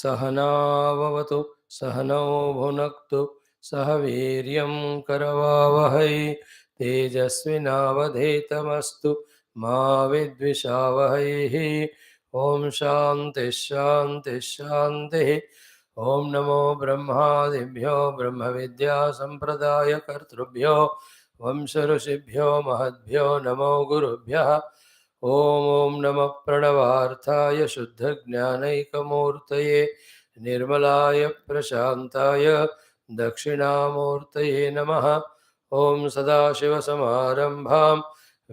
सहनाववतु सहनौ भुनक्तु सह वीर्यं करवावहै तेजस्विनावधीतमस्तु मा विद्विषावहै। ओम शांति शांति शांति। ओम नमो ब्रह्मादिभ्यो ब्रह्म विद्या संप्रदाय कर्तृभ्यो वंश ऋषिभ्यो महद्भ्यो नमो गुरुभ्यः। ओम ओम नमः प्रणवार्थाय शुद्धज्ञानैकमूर्तये निर्मलाय प्रशान्ताय दक्षिणामूर्तये नमः। ओम सदाशिवसमारम्भां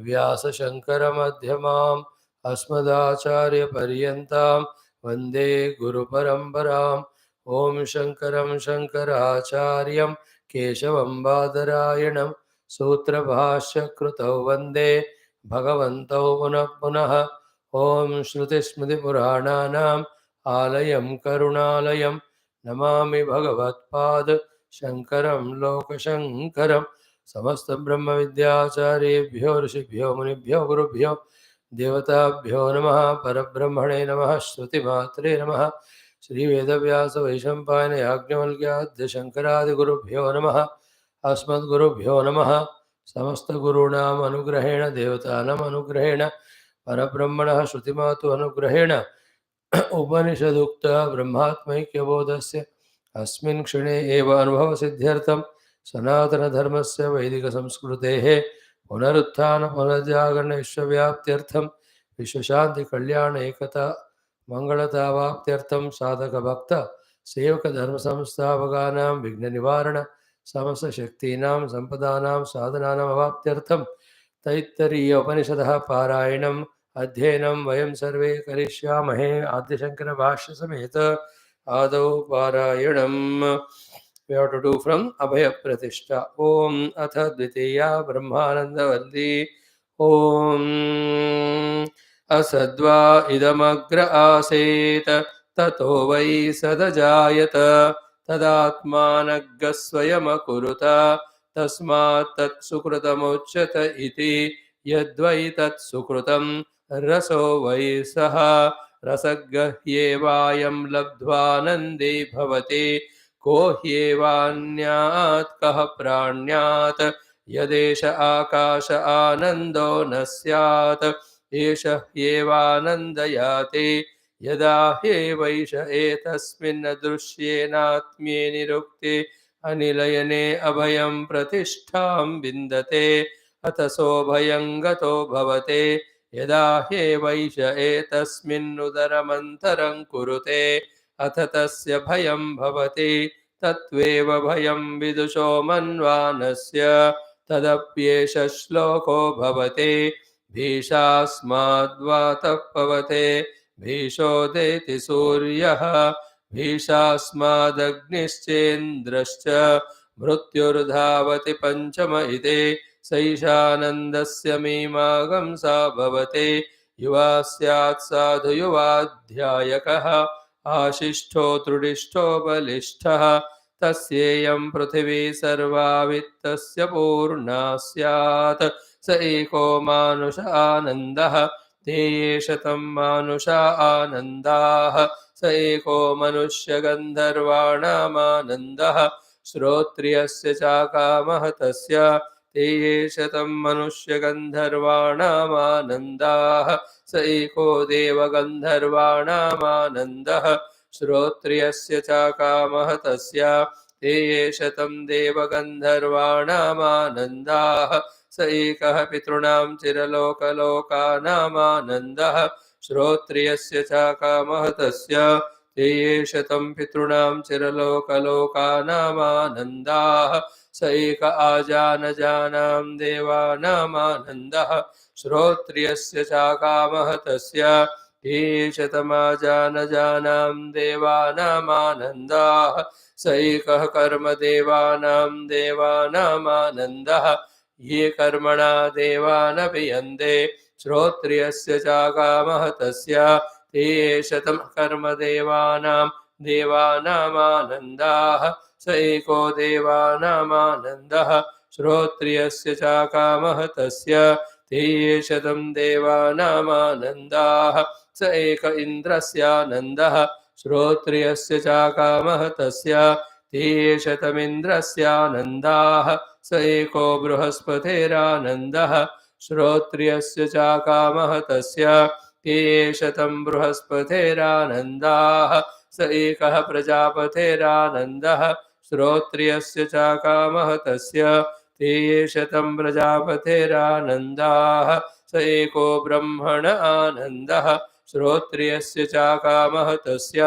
व्यासशङ्करमध्यमाम् अस्मदाचार्यपर्यन्तां वन्दे गुरुपरम्पराम्। ओम शङ्करं शङ्कराचार्यं केशवं बादरायणं सूत्रभाष्यकृतौ वन्दे भगवन्तौ पुनः पुनः। ओम श्रुतिस्मृतिपुराणानाम् आलयं करुणालयं नमामि भगवत्पाद शङ्करं लोकशङ्करं। समस्त ब्रह्म विद्याचार्येभ्यो ऋषिभ्यो मुनिभ्यो गुरुभ्यो देवताभ्यो नमः। परब्रह्मणे नमः। श्रुतिमात्रे नमः। श्री वेदव्यास वैशंपायन याज्ञवल्क्याद्य शंकरादिगुरुभ्यो नमः। अस्मद्गुरुभ्यो नमः। समस्त गुरूणाम् अनुग्रहेण देवतानाम् अनुग्रहेण परब्रह्मणः श्रुतिमातु अनुग्रहेण उपनिषदुक्त ब्रह्मात्मैक्यबोधस्य अस्मिन् क्षणे एव अनुभवसिद्ध्यर्थं सनातनधर्मस्य वैदिकसंस्कृतेः पुनरुत्थान पुनर्जागरण विश्वव्याप्त्यर्थं विश्वशान्तिकल्याण एकता मंगलतावाप्त्यर्थं साधकभक्त सेवकधर्मसंस्थापकानां विघ्ननिवारण समस्तशक्तीनां सम्पदानां साधनानाम् अवाप्त्यर्थं तैत्तरीय उपनिषदः पारायणम् अध्ययनं वयं सर्वे करिष्यामहे। आद्यशङ्कर समेत आदौ पारायणम् we have to do from Abhaya Pratishtha. Om Atha Dvitiya Brahmananda Valli. Om Asadva Idamagra Aset Tato Vai Sadajayata Tadatmanaggasvayama Kuruta Tasmat Tat Sukrutamocchata Iti Yadvai Tat Sukrutam Raso Vai Saha Rasaggahyevayam Labdvanande Bhavate को ह्येवान्यात् कः प्राण्यात् यदेष आकाश आनन्दो न स्यात् एष ह्येवानन्दयाते यदा ह्येवैष एतस्मिन् दृश्येनात्म्ये निरुक्ते अनिलयने अभयं प्रतिष्ठां विन्दते अथ सोऽभयं गतो भवते यदा ह्येवैष एतस्मिन्नुदरमन्तरं कुरुते अथ तस्य भयं भवति तत्त्वेव भयं विदुषो मन्वानस्य तदप्येष श्लोको भवति भीषास्माद्वातः पवते भीषोदेति सूर्यः भीषास्मादग्निश्चेन्द्रश्च मृत्युर्धावति पञ्चम इति सैषानन्दस्य मीमागंसा भवति युवा स्यात् साधु युवाध्यायकः आशिष्ठो त्रुडिष्ठो बलिष्ठः तस्येयं पृथिवी सर्वा वित्तस्य पूर्णा स्यात् स एको मानुष आनन्दः ते ये शतं मानुषा आनन्दाः स एको मनुष्यगन्धर्वाणामानन्दः श्रोत्रियस्य चाकामः तस्य ते ये शतं मनुष्यगन्धर्वाणामानन्दाः स एको देवगन्धर्वाणामानन्दः श्रोत्रियस्य चाकामः तस्य ते ये शतं देवगन्धर्वाणामानन्दाः स एकः पितॄणां चिरलोकलोकानामानन्दः श्रोत्रियस्य चाकामः तस्य ते ये शतं पितॄणां चिरलोकलोकानामानन्दाः स एक आजानजानां देवानामानन्दः श्रोत्रियस्य चाकामः तस्य ते शतमाजानजानां देवानामानन्दाः स एकः कर्मदेवानां देवानामानन्दः ये कर्मणा देवानभियन्ते श्रोत्रियस्य चाकामः तस्य ते शतं कर्मदेवानां देवानामानन्दाः स एको देवानामानन्दः श्रोत्रियस्य चाकामः तस्य ते शतं देवानामानन्दाः स एक इन्द्रस्यानन्दः श्रोत्रियस्य चाकामः तस्य तेषतमिन्द्रस्यानन्दाः स एको बृहस्पतेरानन्दः श्रोत्रियस्य चाकामः तस्य तेषतं बृहस्पतेरानन्दाः स एकः प्रजापतेरानन्दः श्रोत्रियस्य चाकामः तस्य तेषतं प्रजापतेरानन्दाः स एको ब्रह्मण आनन्दः श्रोत्रियस्य चाकामः तस्य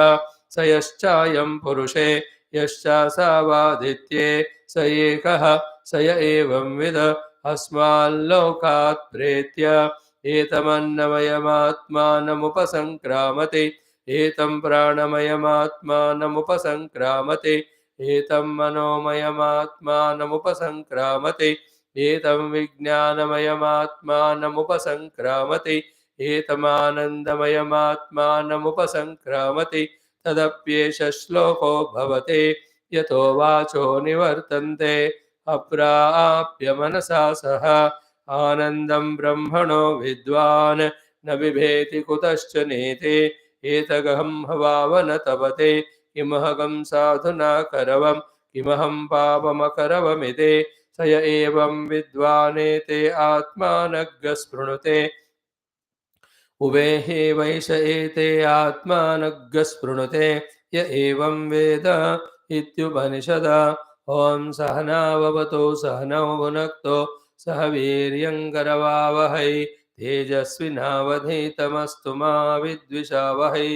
स यश्चायं पुरुषे यश्चासावादित्ये स एकः स य एवं विद अस्माल्लोकात् प्रेत्य एतमन्नमयमात्मानमुपसङ्क्रामति एतं प्राणमयमात्मानमुपसङ्क्रामति एतं मनोमयमात्मानमुपसङ्क्रामति एतं विज्ञानमयमात्मानमुपसङ्क्रामति एतमानन्दमयमात्मानमुपसङ्क्रामति तदप्येष श्लोको भवति यतो वाचो निवर्तन्ते अप्राप्य मनसा सह आनन्दं ब्रह्मणो विद्वान् न बिभेति कुतश्च नेति एतगहं हवावन तपते किमहं साधुना करवं किमहं पापमकरवमिति स य एवं विद्वानेते आत्मानग्गस्पृणुते उभे वैष एते आत्मानग्गस्पृणुते य एवं वेद इत्युपनिषद ॐ सहनाववतु सहनौ भुनक्तु सह वीर्यङ्करवावहै तेजस्विनावधीतमस्तु मा विद्विषावहै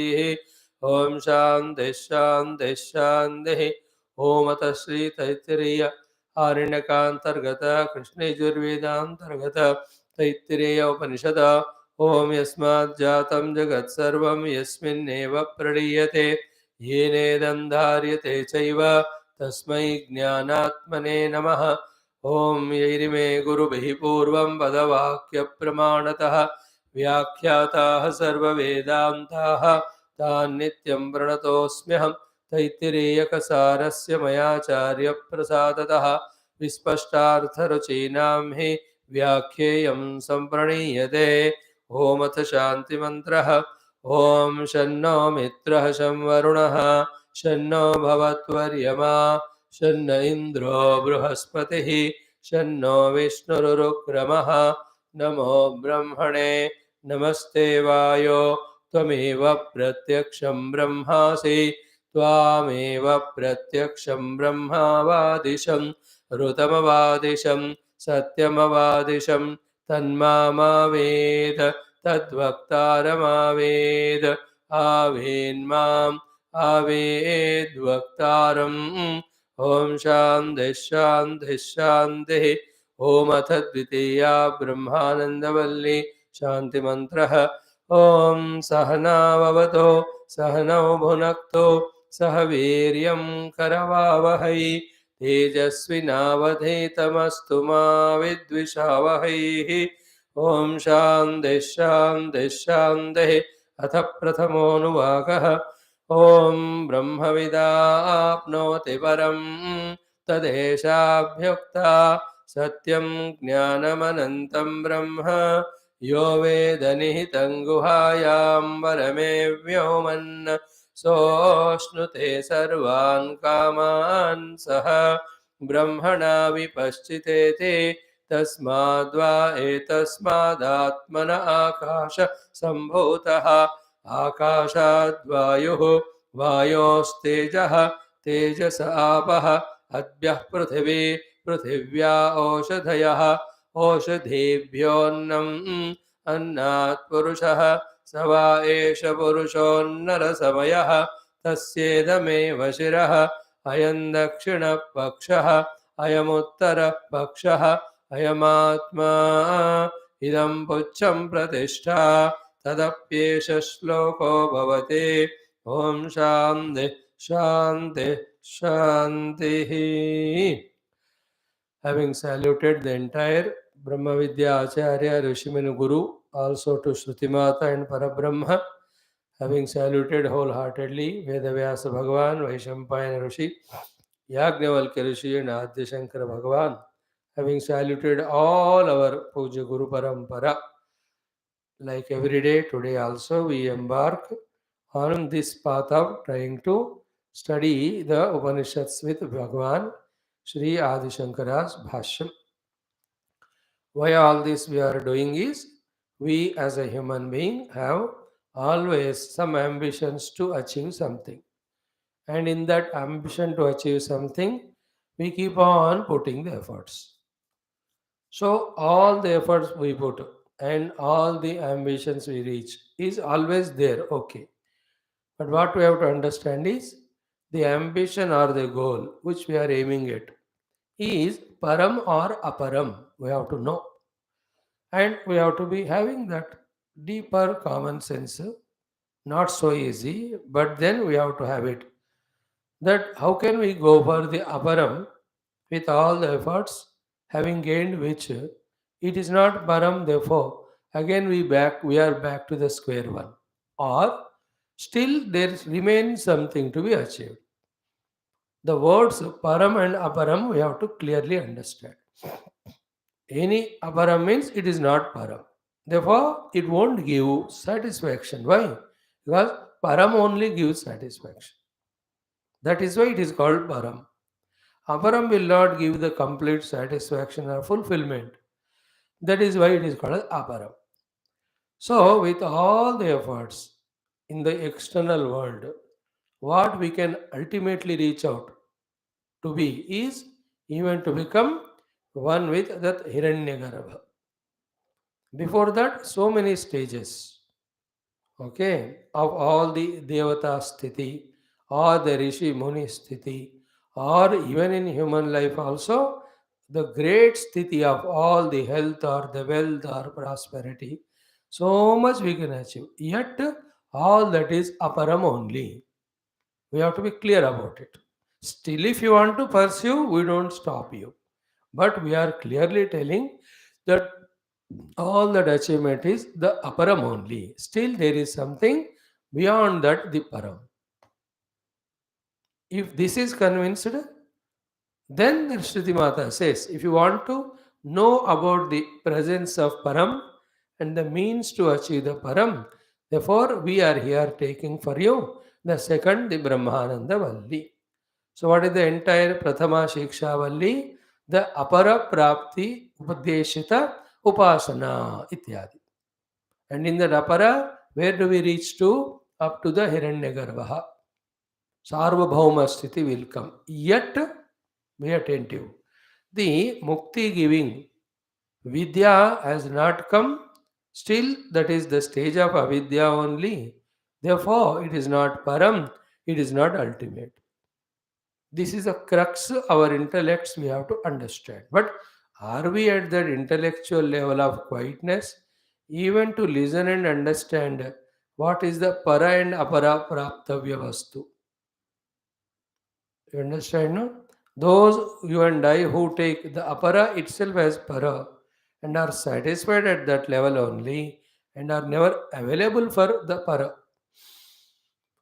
ॐ शान्तिः शान्तिः शान्तिः ॐ अथ श्री तैत्तिरीय आरण्यकान्तर्गत कृष्णयजुर्वेदान्तर्गत तैत्तिरीय उपनिषद ॐ यस्माज्जातं जगत्सर्वं यस्मिन्नेव प्रणीयते येनेदं धार्यते चैव तस्मै ज्ञानात्मने नमः ॐ यैरिमे गुरुभिः पूर्वं पदवाक्यप्रमाणतः व्याख्याताः सर्ववेदान्ताः तान् नित्यं प्रणतोऽस्म्यहं तैत्तिरीयकसारस्य मयाचार्यप्रसादतः विस्पष्टार्थरुचीनां हि व्याख्येयं सम्प्रणीयते ॐ अथ शान्तिमन्त्रः ॐ शन्नो मित्रः शं वरुणः शन्नो भवत्वर्यमा शन्न इन्द्रो बृहस्पतिः शन्नो विष्णुरुक्रमः नमो ब्रह्मणे नमस्ते वायो त्वमेव प्रत्यक्षं ब्रह्मासि त्वामेव प्रत्यक्षं ब्रह्मावादिशं ऋतमवादिशं सत्यमवादिशं तन्मामावेद तद्वक्तारमावेद आवेन्माम् आवेद्वक्तारम् ॐ शान्तिः शान्तिः शान्तिः ॐ अथ द्वितीया ब्रह्मानन्दवल्ली शान्तिमन्त्रः ॐ सहनाववतु सहनौ भुनक्तु सह वीर्यं करवावहै तेजस्विनावधीतमस्तु मा विद्विषावहैः ॐ शान्तिः शान्तिः शान्तिः अथ प्रथमोऽनुवाकः ॐ ब्रह्मविदाप्नोति परं तदेशाभ्युक्ता सत्यं ज्ञानमनन्तं ब्रह्म यो वेदनिहितं गुहायां परमे व्योमन् सोऽश्नुते सर्वान् कामान् सः ब्रह्मणा विपश्चितेति तस्माद्वा एतस्मादात्मन आकाश सम्भूतः आकाशाद्वायुः वायोस्तेजः तेजस आपः अद्यः पृथिवी पृथिव्या ओषधयः ओषधीभ्योऽन्नम् अन्नात् पुरुषः स वा एष पुरुषोन्नरसमयः तस्येदमेव शिरः अयं दक्षिणपक्षः अयमुत्तरपक्षः अयमात्मा इदं पुच्छं प्रतिष्ठा तदप्येष श्लोको भवति ॐ शान्तिः शान्तिः शान्तिः. Having saluted the entire Brahma Vidya Acharya Rishimanu Guru, also to Shruti Mata and Parabrahma, having saluted wholeheartedly Vedavyasa Bhagavan, Vaishampayana Rishi, Yagnavalkya Rishi and Adya Shankara Bhagavan, having saluted all our Puja Guru Parampara, like every day, today also we embark on this path of trying to study the Upanishads with Bhagwan Sri Adi Shankara's Bhashyam. Why all this we are doing is we as a human being have always some ambitions to achieve something. And in that ambition to achieve something, we keep on putting the efforts. So all the efforts we put and all the ambitions we reach is always there, okay. But what we have to understand is the ambition or the goal which we are aiming at is param or aparam. We have to know. And we have to be having that deeper common sense. Not so easy, but then we have to have it. That how can we go for the aparam with all the efforts having gained which it is not param, therefore again we are back to the square one. Or still there remains something to be achieved. The words param and aparam we have to clearly understand. Any aparam means it is not param. Therefore, it won't give satisfaction. Why? Because param only gives satisfaction. That is why it is called param. Aparam will not give the complete satisfaction or fulfillment. That is why it is called aparam. So, with all the efforts in the external world, what we can ultimately reach out to be is even to become one with that Hiranyagarbha. Before that, so many stages, okay, of all the Devata sthiti or the Rishi Muni sthiti, or even in human life also, the great sthiti of all the health or the wealth or prosperity, so much we can achieve. Yet, all that is aparam only. We have to be clear about it. Still, if you want to pursue, we don't stop you. But we are clearly telling that all that achievement is the aparam only. Still, there is something beyond that, the param. If this is convinced, then the Shruti Mata says, if you want to know about the presence of param and the means to achieve the param, therefore we are here taking for you the second, the Brahmananda Valli. So, what is the entire Prathama Shiksha Valli? The Apara Prapti Upadeshita Upasana Ityadi. And in the Apara, where do we reach to? Up to the Hiranyagarbha. Sarvabhauma Sthiti will come. Yet, be attentive. The Mukti giving Vidya has not come. Still, that is the stage of Avidya only. Therefore, it is not Param, it is not ultimate. This is a crux our intellects we have to understand. But are we at that intellectual level of quietness even to listen and understand what is the para and apara praptavya vastu? You understand, no? Those you and I who take the apara itself as para and are satisfied at that level only and are never available for the para.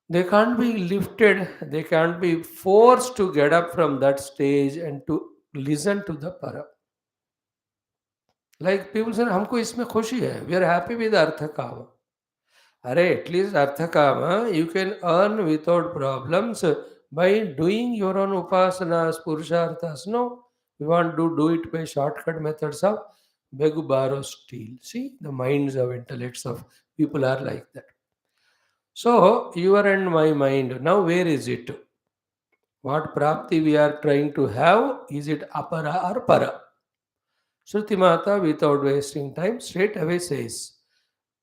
They can't be lifted, they can't be forced to get up from that stage and to listen to the para. Like people say, हमको इसमें खुशी है. We are happy with Artha Kama. Array, at least Artha Kama, you can earn without problems by doing your own upasanas, purusharthas. No, we want to do it by shortcut methods of beg, borrow, steal. See, the minds of intellects of people are like that. So, your and my mind, now where is it? What prapti we are trying to have, is it apara or para? Shruti Mata, without wasting time, straight away says,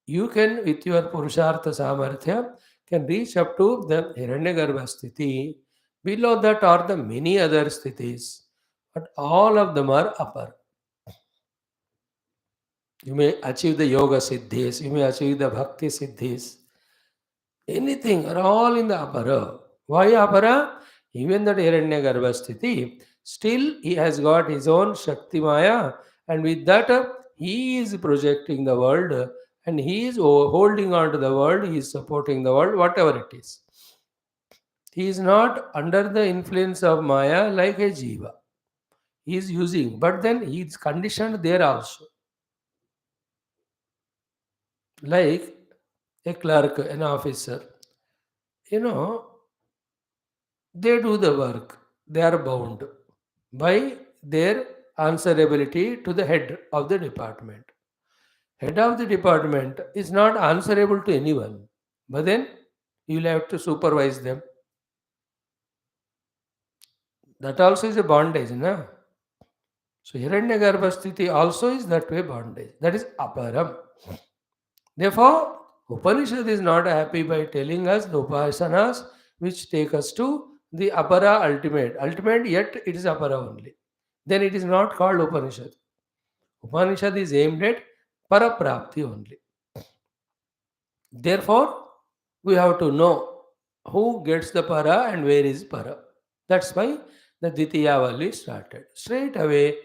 you can, with your Purushartha Samarthya, can reach up to the Hiranyagarbha Sthiti. Below that are the many other Sthitis, but all of them are upper. You may achieve the Yoga Siddhis, you may achieve the Bhakti Siddhis, anything are all in the apara. Why apara? Even that Hiranyagarbha Sthiti, still he has got his own Shakti Maya, and with that he is projecting the world and he is holding on to the world, he is supporting the world, whatever it is. He is not under the influence of Maya like a Jiva. He is using, but then he is conditioned there also. Like a clerk, an officer. you know, they do the work. They are bound by their answerability to the head of the department. Head of the department is not answerable to anyone, but then you will have to supervise them. That also is a bondage, na? So Hiranyagarbha sthiti also is that way bondage. That is aparam. Therefore, Upanishad is not happy by telling us the upasanas which take us to the apara ultimate. Ultimate, yet it is apara only. Then it is not called Upanishad. Upanishad is aimed at paraprapti only. Therefore, we have to know who gets the para and where is para. That's why the Ditya Valli started. Straight away,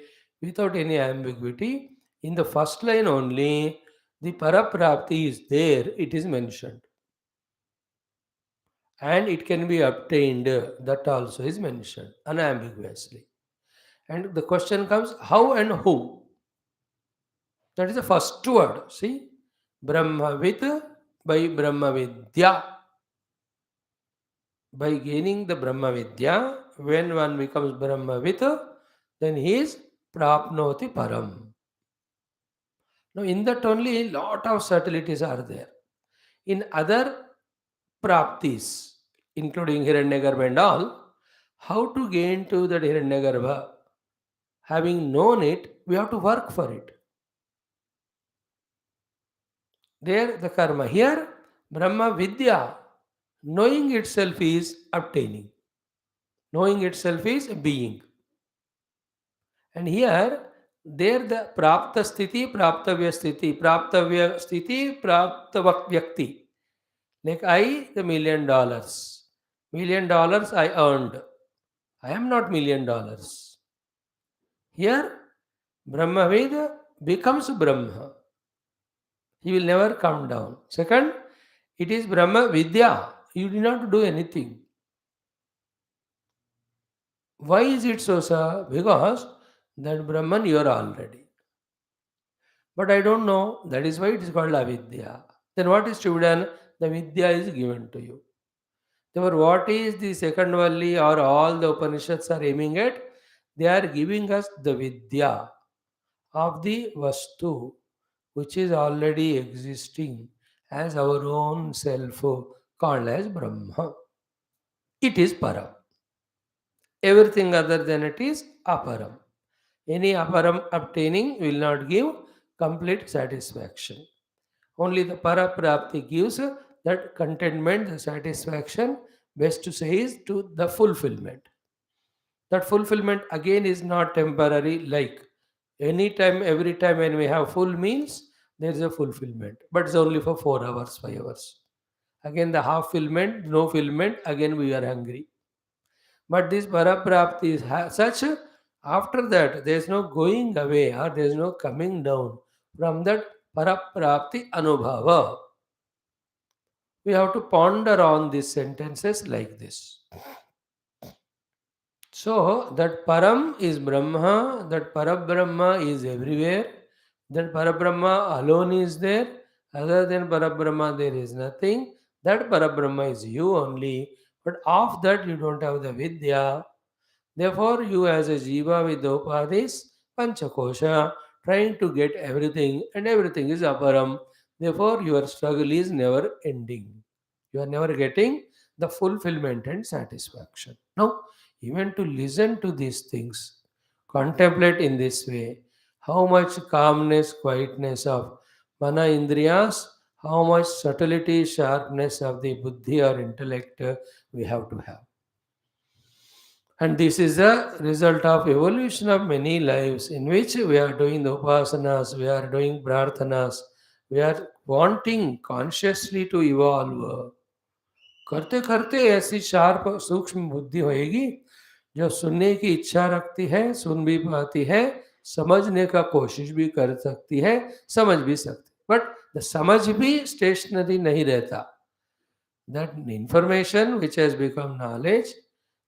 without any ambiguity, in the first line only, the paraprapti is there, it is mentioned. And it can be obtained, that also is mentioned unambiguously. And the question comes, how and who? That is the first word. See, Brahmavid by Brahmavidya. By gaining the Brahma Vidya, when one becomes Brahmavid, then he is Prapnoti Param. Now, in that only lot of subtleties are there. In other Praptis, including Hiranyagarbha and all, how to gain to that Hiranyagarbha? Having known it, we have to work for it. There, the karma. Here, Brahma Vidya, knowing itself is obtaining. Knowing itself is being. And here, there the prapta sthiti, praptavya sthiti, praptavya sthiti, praptavakyakti. Like I, the $1,000,000. $1,000,000 I earned. I am not $1,000,000. Here, Brahmavid becomes Brahma. He will never come down. Second, it is Brahma Vidya. You did not do anything. Why is it so, sir? Because that Brahman you are already. But I don't know. That is why it is called avidya. Then what is to be done? The vidya is given to you. Therefore, what is the second Valli or all the Upanishads are aiming at? They are giving us the vidya of the Vastu, which is already existing as our own self, called as Brahma. It is Param. Everything other than it is Aparam. Any Aparam obtaining will not give complete satisfaction. Only the Paraprapti gives that contentment, the satisfaction, best to say is to the fulfillment. That fulfillment again is not temporary, like anytime, every time when we have full meals, there is a fulfillment. But it's only for 4 hours, 5 hours. Again, the half fulfillment, no fulfillment, again we are hungry. But this Paraprapti is such, after that, there is no going away or there is no coming down from that Paraprapti Anubhava. We have to ponder on these sentences like this. So, that Param is Brahma, that Parabrahma is everywhere, that Parabrahma alone is there, other than Parabrahma there is nothing, that Parabrahma is you only, but of that you don't have the Vidya. Therefore, you as a Jiva with the Upadis, Panchakosha, trying to get everything, and everything is Aparam. Therefore, your struggle is never ending. You are never getting the fulfillment and satisfaction. Now, even to listen to these things, contemplate in this way, how much calmness, quietness of mana indriyas, how much subtlety, sharpness of the buddhi or intellect we have to have. And this is a result of evolution of many lives in which we are doing the upasanas, we are doing prarthanas, we are wanting consciously to evolve. करते करते ऐसी sharp सूक्ष्म बुद्धि होएगी जो सुनने की इच्छा रखती है, सुन भी पाती है, समझने का कोशिश भी कर सकती है, समझ भी सकती, बट समझ भी स्टेशनरी नहीं रहता. That information which has become knowledge,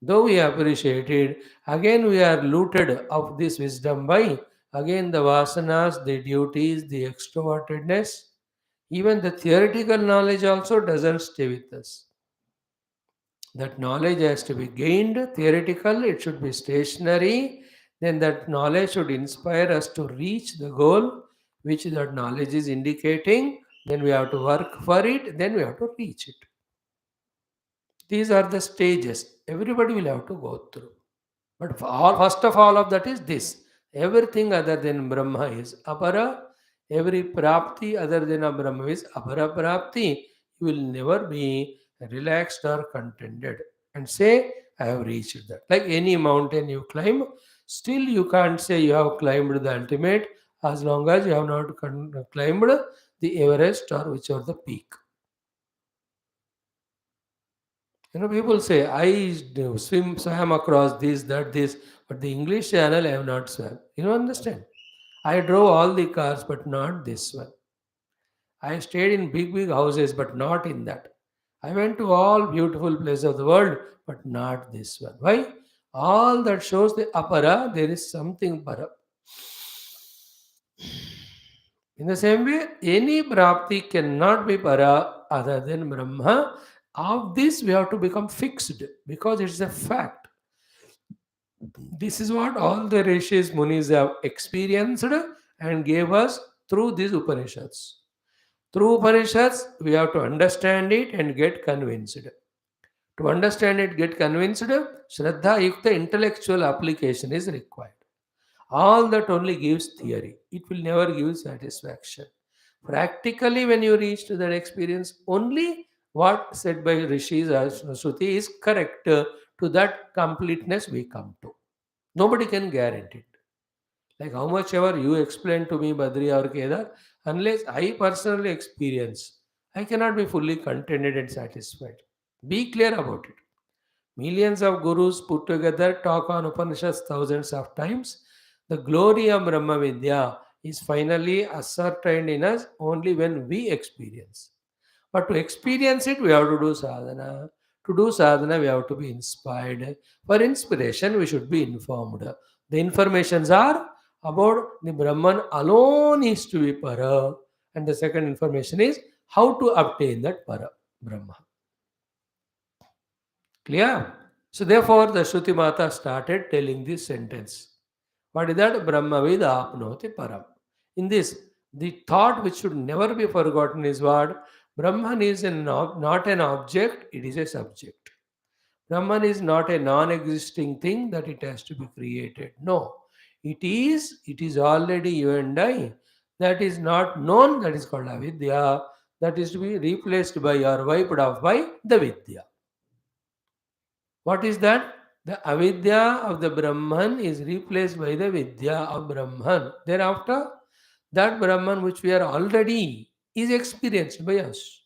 though we appreciate it, again we are looted of this wisdom by again the vasanas, the duties, the extrovertedness. Even the theoretical knowledge also doesn't stay with us. That knowledge has to be gained theoretical, it should be stationary. Then that knowledge should inspire us to reach the goal which that knowledge is indicating. Then we have to work for it, then we have to reach it. These are the stages everybody will have to go through. But first of all of that is this. Everything other than Brahma is apara. Every prapti other than a Brahma is apara prapti. You will never be relaxed or contented and say, I have reached that. Like any mountain you climb, still you can't say you have climbed the ultimate as long as you have not climbed the Everest or whichever the peak. People say, swam across this, that, this, but the English Channel I have not swam. You don't understand. I drove all the cars, but not this one. I stayed in big, big houses, but not in that. I went to all beautiful places of the world, but not this one. Why? All that shows the apara, there is something para. In the same way, any prapti cannot be para other than Brahma. Of this, we have to become fixed because it's a fact. This is what all the rishis, munis have experienced and gave us through these Upanishads. Through Upanishads, we have to understand it and get convinced. To understand it, get convinced, Shraddha Yukta intellectual application is required. All that only gives theory. It will never give satisfaction. Practically, when you reach to that experience, only what said by Rishis or Shruti is correct. To that completeness we come to. Nobody can guarantee it. Like how much ever you explain to me, Badri or Kedar, unless I personally experience, I cannot be fully contented and satisfied. Be clear about it. Millions of gurus put together talk on Upanishads thousands of times. The glory of Brahma Vidya is finally ascertained in us only when we experience. But to experience it, we have to do sadhana. To do sadhana, we have to be inspired. For inspiration, we should be informed. The informations are about the Brahman alone is to be para. And the second information is how to obtain that para, Brahma. Clear? So therefore, the Shruti Mata started telling this sentence. What is that? Brahmavid apnoti param. In this, the thought which should never be forgotten is what? Brahman is not an object, it is a subject. Brahman is not a non-existing thing that it has to be created. No. It is already you and I. That is not known, that is called avidya. That is to be replaced by or wiped off by the vidya. What is that? The avidya of the Brahman is replaced by the vidya of Brahman. Thereafter, that Brahman which we are already is experienced by us.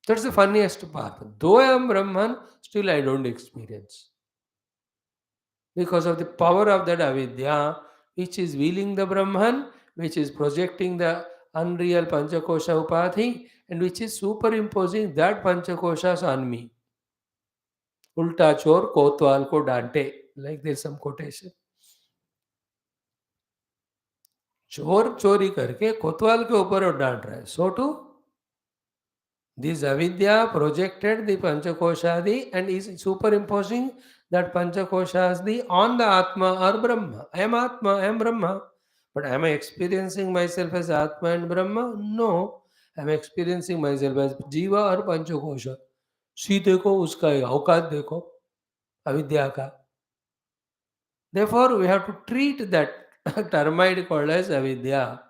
That's the funniest part. Though I am Brahman, still I don't experience. Because of the power of that avidya, which is wheeling the Brahman, which is projecting the unreal Panchakosha Upadhi, and which is superimposing that Panchakoshas on me. उल्टा चोर कोतवाल को डांटे like there some quotation चोर चोरी करके कोतवाल के ऊपर और डांट रहा है so to this avidya projected the panchakoshadi and is superimposing that panchakoshadi on the atma और Brahman I am Brahman but I am experiencing myself as atma and Brahman no I am experiencing myself as jiva और पंचकोश सीधे को उसका औकात देखो अविद्या का. Therefore, we have to treat that termite called as avidya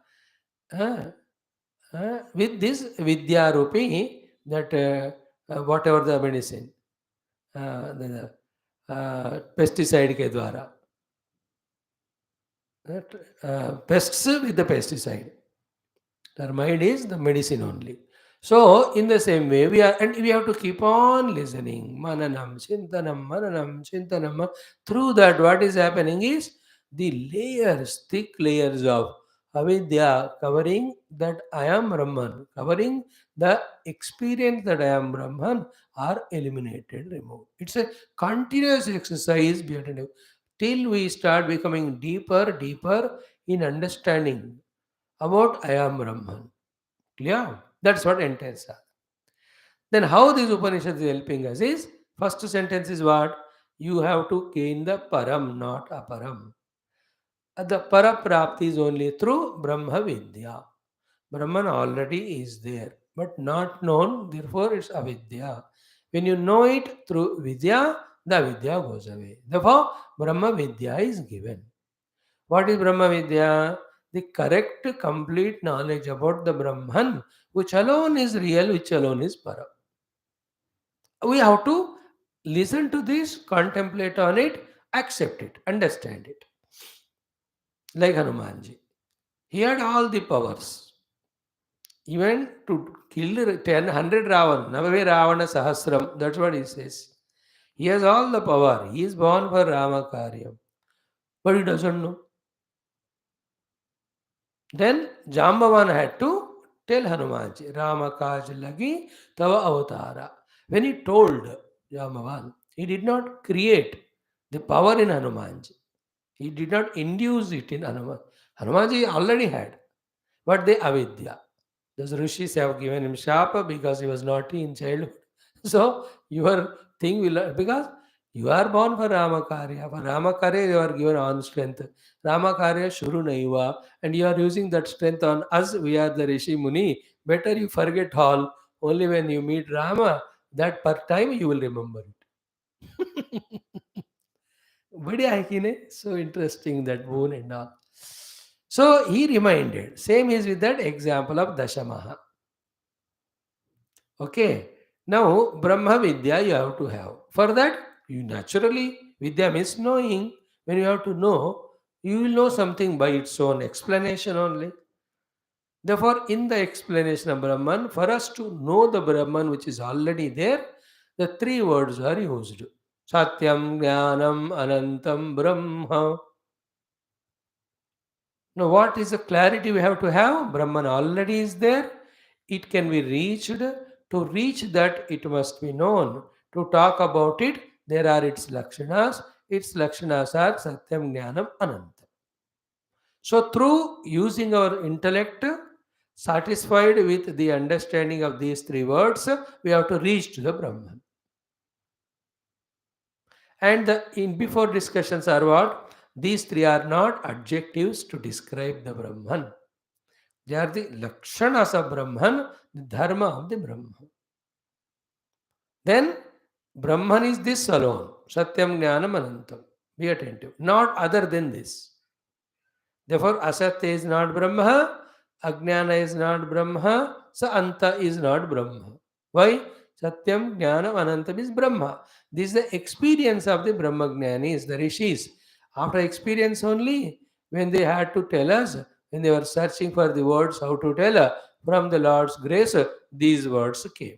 with this vidya rupi, that whatever the medicine, the pesticide के द्वारा, pests with the pesticide. Termite is the medicine only. So, in the same way, we have to keep on listening. Mananam, chintanam. Through that, what is happening is the layers, thick layers of avidya covering that I am Brahman, covering the experience that I am Brahman are eliminated, removed. It's a continuous exercise we have to do till we start becoming deeper, deeper in understanding about I am Brahman. Clear? That's what entails. Then how this Upanishad is helping us is, first sentence is what? You have to gain the param, not aparam. The paraprapti is only through Brahma Vidya. Brahman already is there, but not known, therefore it's avidya. When you know it through Vidya, the Vidya goes away. Therefore, Brahma Vidya is given. What is Brahma Vidya? The correct, complete knowledge about the Brahman, which alone is real, which alone is para. We have to listen to this, contemplate on it, accept it, understand it. Like Hanumanji. He had all the powers. Even to kill 10, 100 Ravan, Navave Ravana Sahasram, that's what he says. He has all the power. He is born for Rama Karyam. But he doesn't know. Then Jambavan had to tell Hanumanji, Rama Kaj Lagi Tava Avatara. When he told Jambavan, he did not create the power in Hanumanji. He did not induce it in Hanuman. Hanumanji already had, but the avidya. Those rishis have given him shapa because he was naughty in childhood. So your thing will, because you are born for Ramakarya. For Ramakarya you are given on strength. Ramakarya Shuru Naiva, and you are using that strength on us. We are the Rishi Muni. Better you forget all. Only when you meet Rama, that per time you will remember it. बढ़िया है कि नहीं? So interesting that boon and all. So he reminded. Same is with that example of Dashamaha. Okay. Now Brahma Vidya you have to have. For that, you naturally, Vidya means knowing. When you have to know, you will know something by its own explanation only. Therefore, in the explanation of Brahman, for us to know the Brahman which is already there, the three words are used. Satyam, Jnanam, Anantham, Brahma. Now, what is the clarity we have to have? Brahman already is there. It can be reached. To reach that, it must be known. To talk about it, there are its lakshanas. Its lakshanas are Satyam, Jnanam, Anantam. So, through using our intellect, satisfied with the understanding of these three words, we have to reach to the Brahman. And the in before discussions are what? These three are not adjectives to describe the Brahman. They are the lakshanas of Brahman, the dharma of the Brahman. Then Brahman is this alone. Satyam Jnanam Anantam. Be attentive. Not other than this. Therefore, Asatya is not Brahma, Ajnana is not Brahma, Sa Anta is not Brahma. Why? Satyam, Jnanam, Anantam is Brahma. This is the experience of the Brahma Jnanis, the rishis. After experience only, when they had to tell us, when they were searching for the words, how to tell, from the Lord's grace, these words came.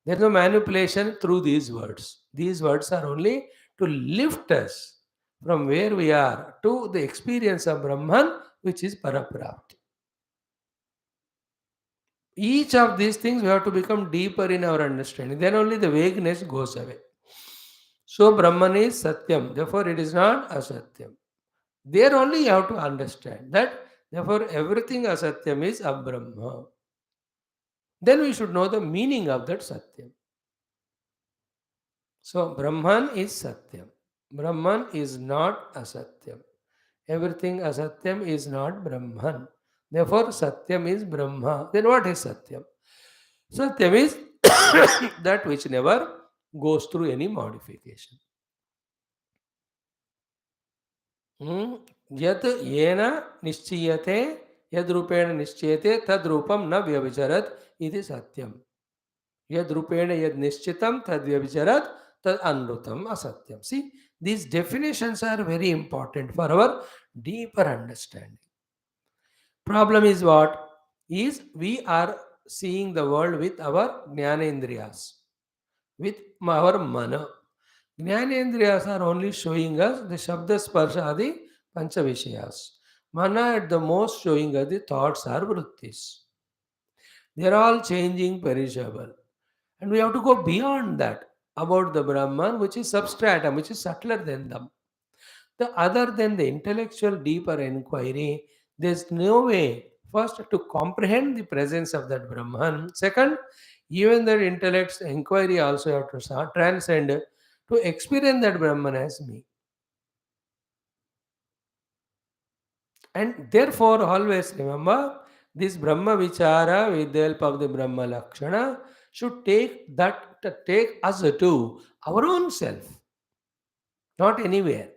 There is no manipulation through these words. These words are only to lift us from where we are to the experience of Brahman, which is Paraprapti. Each of these things we have to become deeper in our understanding. Then only the vagueness goes away. So Brahman is Satyam. Therefore, it is not Asatyam. There only you have to understand that. Therefore, everything Asatyam is Abrahma. Then we should know the meaning of that Satyam. So Brahman is Satyam. Brahman is not Asatyam. Everything Asatyam is not Brahman. Therefore, Satyam is Brahma. Then what is Satyam? Satyam is that which never goes through any modification. यत् येन निश्चीयते यद् रूपेण निश्चीयते तद् रूपम न व्यभिचरत् इति सत्यम. यद् रूपेण यद् निश्चितं तद् व्यभिचरत् तद् अनृतम असत्यम. See, these definitions are very important for our deeper understanding. Problem is what? Is we are seeing the world with our jnanendriyas, with our mana. Jnanendriyas are only showing us the Shabda Sparsha Adi Pancha Vishayas. Mana at the most showing us the thoughts are vrittis. They are all changing, perishable. And we have to go beyond that about the Brahman, which is substratum, which is subtler than them. The other than the intellectual deeper inquiry, there's no way first to comprehend the presence of that Brahman. Second, Even that intellect's inquiry also have to transcend to experience that Brahman as me. And therefore, always remember this Brahma Vichara with the help of the Brahma Lakshana should take us to our own self, not anywhere.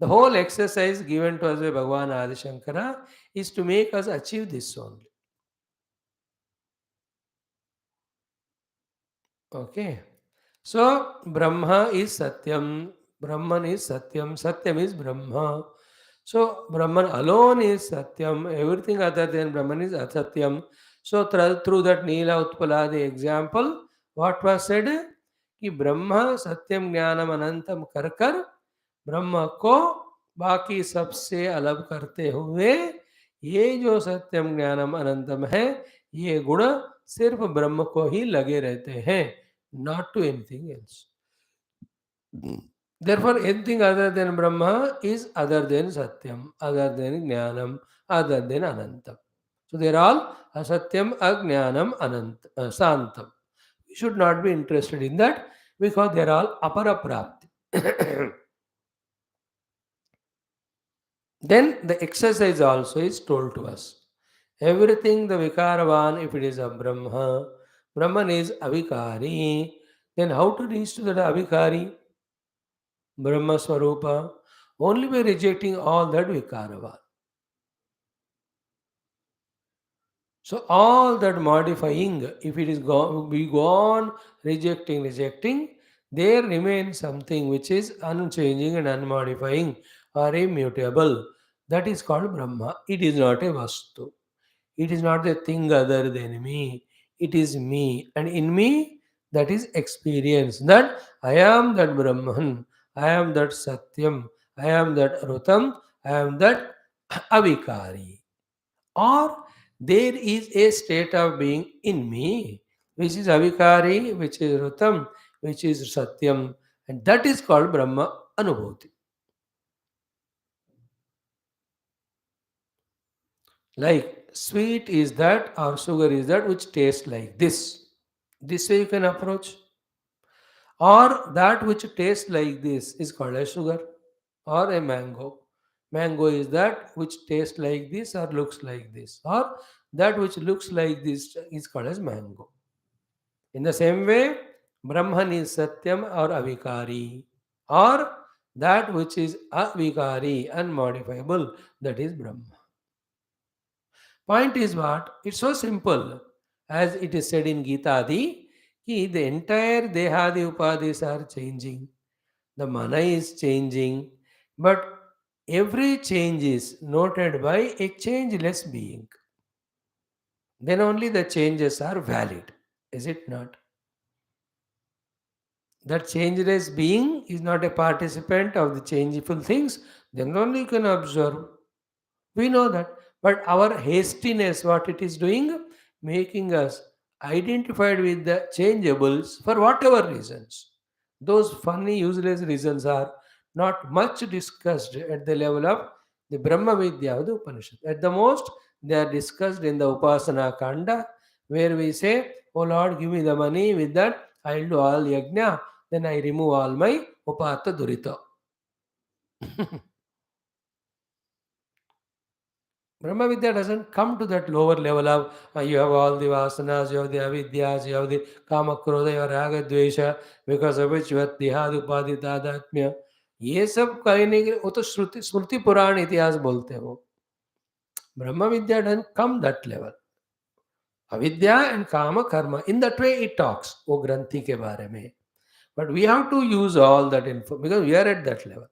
The whole exercise given to us by Bhagavan Adi Shankara is to make us achieve this only. Okay. So Brahma is Satyam, Brahman is Satyam, Satyam is Brahma. So Brahman alone is Satyam, everything other than Brahman is Asatyam. So through that Neela Utpaladi example, what was said? कि ब्रह्म सत्यम ज्ञानम अनंतम कर कर ब्रह्म को बाकी सबसे अलग करते हुए ये जो सत्यम ज्ञानम अनंतम है ये गुण सिर्फ ब्रह्म को ही लगे रहते हैं, not to anything else. Therefore, anything other than Brahma is other than Satyam, other than Jnanam, other than Anantam. So they are all Asatyam, Ajnanam, Santam. We should not be interested in that because they are all Aparaprapti. Then the exercise also is told to us. Everything the Vikaravan, if it is a Brahma, Brahman is Avikari, then how to reach to that Avikari? Brahma Swarupa, only by rejecting all that Vikarava. So all that modifying, if it is we go on rejecting, there remains something which is unchanging and unmodifying or immutable. That is called Brahma. It is not a Vastu. It is not a thing other than me. It is me. And in me, that is experience. That I am that Brahman. I am that Satyam. I am that Rutam. I am that Avikari. Or there is a state of being in me, which is Avikari, which is Rutam, which is Satyam. And that is called Brahma Anubhuti. Like sweet is that or sugar is that which tastes like this. This way you can approach. Or that which tastes like this is called a sugar or a mango. Mango is that which tastes like this or looks like this. Or that which looks like this is called as mango. In the same way, Brahman is Satyam or Avikari. Or that which is Avikari, unmodifiable, that is Brahma. Point is what? It's so simple. As it is said in Gita Adi, ki the entire Dehadi Upadhis are changing. The mana is changing. But every change is noted by a changeless being. Then only the changes are valid. Is it not? That changeless being is not a participant of the changeful things. Then only you can observe. We know that. But our hastiness, what it is doing, making us identified with the changeables for whatever reasons. Those funny, useless reasons are not much discussed at the level of the Brahma Vidya of the Upanishad. At the most, they are discussed in the Upasana Kanda, where we say, "Oh Lord, give me the money, with that I'll do all yajna, then I remove all my upata durita." Brahma Vidya doesn't come to that lower level of you have all the vasanas, you have the avidyas, you have the kama, krodha, you have raga, dvesha, because of which you have dihad, upadhi, तादात्म्य. ये सब कहने के वो तो श्रुति स्मृति पुराण इतिहास बोलते हैं वो. ब्रह्म विद्या doesn't come that level. अविद्या and kama karma, in that way it talks वो ग्रंथि के बारे में. But we have to use all that info because we are at that level.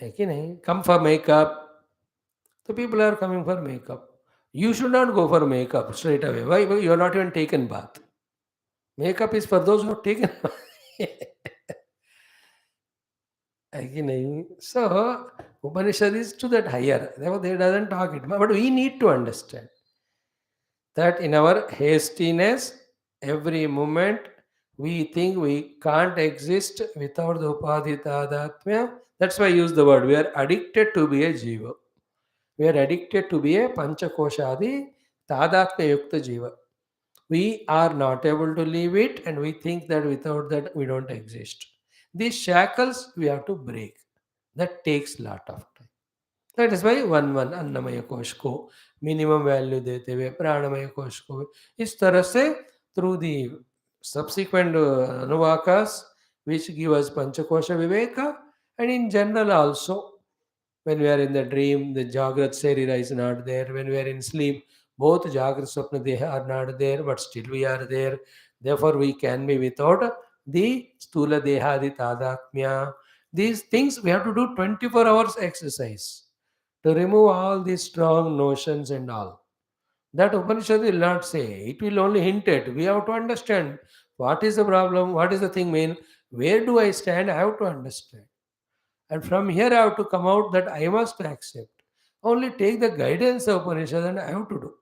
है कि नहीं? Come for makeup. So people are coming for makeup. You should not go for makeup straight away. Why? Because you are not even taken bath. Makeup is for those who have taken bath. है कि नहीं? So Upanishad is to that higher. Therefore, they doesn't talk it. But we need to understand that in our hastiness, every moment we think we can't exist without the upadhi tadatmya. That's why I use the word. We are addicted to be a jiva. We are addicted to be a Panchakoshadi Tadatmya Yukta Jiva. We are not able to leave it, and we think that without that we don't exist. These shackles we have to break. That takes lot of time. That is why one अन्नमय कोश को minimum value देते हुए प्राणमय कोश को इस तरह से through the subsequent anuvakas which give us panchakosha viveka, and in general also when we are in the dream the jagrat sarira is not there, when we are in sleep both jagrat swapna deha are not there, but still we are there. Therefore we can be without the stula dehadi tadatmya. These things we have to do 24 hours exercise to remove all these strong notions and all. That Upanishad will not say, it will only hint at. We have to understand what is the problem, what is the thing mean, where do I stand, I have to understand. And from here I have to come out that I must accept. Only take the guidance of Upanishad and I have to do.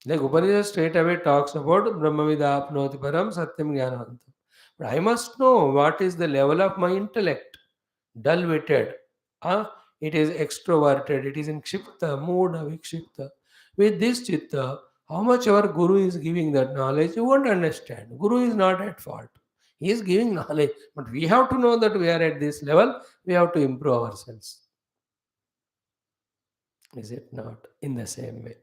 Like Upanishad straight away talks about Brahmavida apnoti param satyam jnanavantam. But I must know what is the level of my intellect. Dull-witted. It is extroverted. It is in kshipta, mood of vikshipta. With this chitta, how much our Guru is giving that knowledge, you won't understand. Guru is not at fault. He is giving knowledge. But we have to know that we are at this level. We have to improve ourselves. Is it not? In the same way.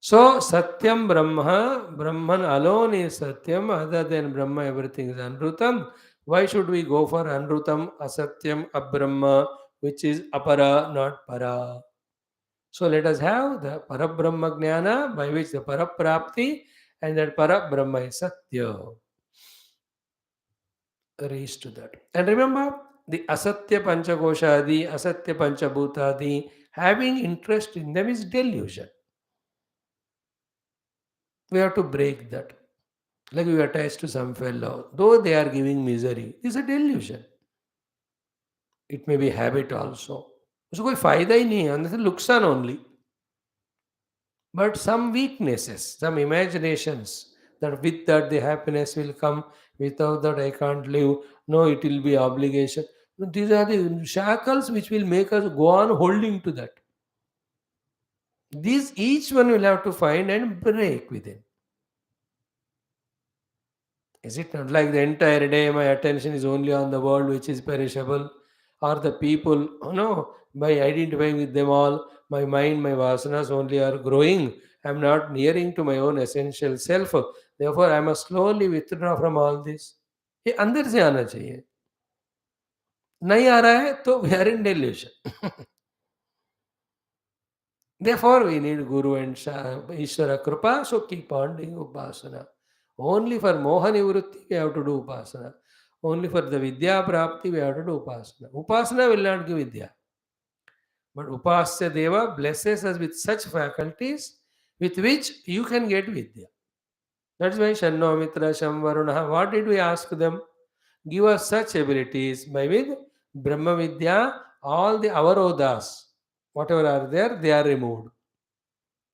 So, Satyam Brahma, Brahman alone is Satyam, other than Brahma, everything is Anrutam. Why should we go for Anrutam, Asatyam, Abrahma, which is Apara, not Para? So, let us have the Parabrahma Jnana, by which the Paraprapti, and that Parabrahma is Satya. Reach to that. And remember, the Asatya Panchakoshadi, Asatya Panchabhutadi, having interest in them is delusion. We have to break that. Like we attach to some fellow, though they are giving misery, this is a delusion. It may be habit also. उसको कोई फायदा ही नहीं है, अंदर से नुकसान only. But some weaknesses, some imaginations, that with that the happiness will come, without that I can't live, no, it will be obligation. These are the shackles which will make us go on holding to that. These each one will have to find and break within. Is it not like the entire day my attention is only on the world which is perishable, or the people? Oh no, by identifying with them all, my mind, my vasanas only are growing. I am not nearing to my own essential self. Therefore, I must slowly withdraw from all this. ये अंदर से आना चाहिए. नहीं आ रहा है तो we are in delusion. Therefore, we need Guru and Ishvara Kripa, so keep on doing Upasana. Only for Moha Nivrutti we have to do Upasana. Only for the Vidya Prapti we have to do Upasana. Upasana will not give Vidya. But Upasya Deva blesses us with such faculties with which you can get Vidya. That's why Shanno Mitra Sham Varunaha, what did we ask them? Give us such abilities by with Brahma Vidya, all the avarodhas, whatever are there, they are removed.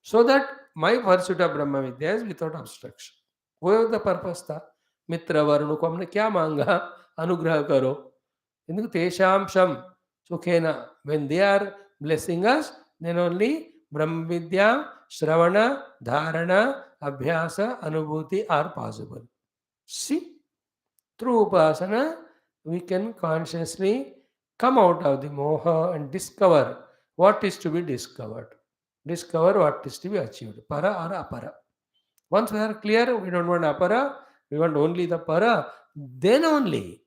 So that my pursuit of Brahma Vidya is without obstruction. वो the purpose था. मित्र वरुण को हमने क्या मांगा? अनुग्रह करो. इनको तेषां शम Sukhena. When they are blessing us, then only Brahma Vidya, Shravana, Dharana, Abhyasa, Anubhuti are possible. See, through Upasana, we can consciously come out of the moha and discover what is to be discovered. Discover what is to be achieved, para or apara. Once we are clear, we don't want apara, we want only the para, then only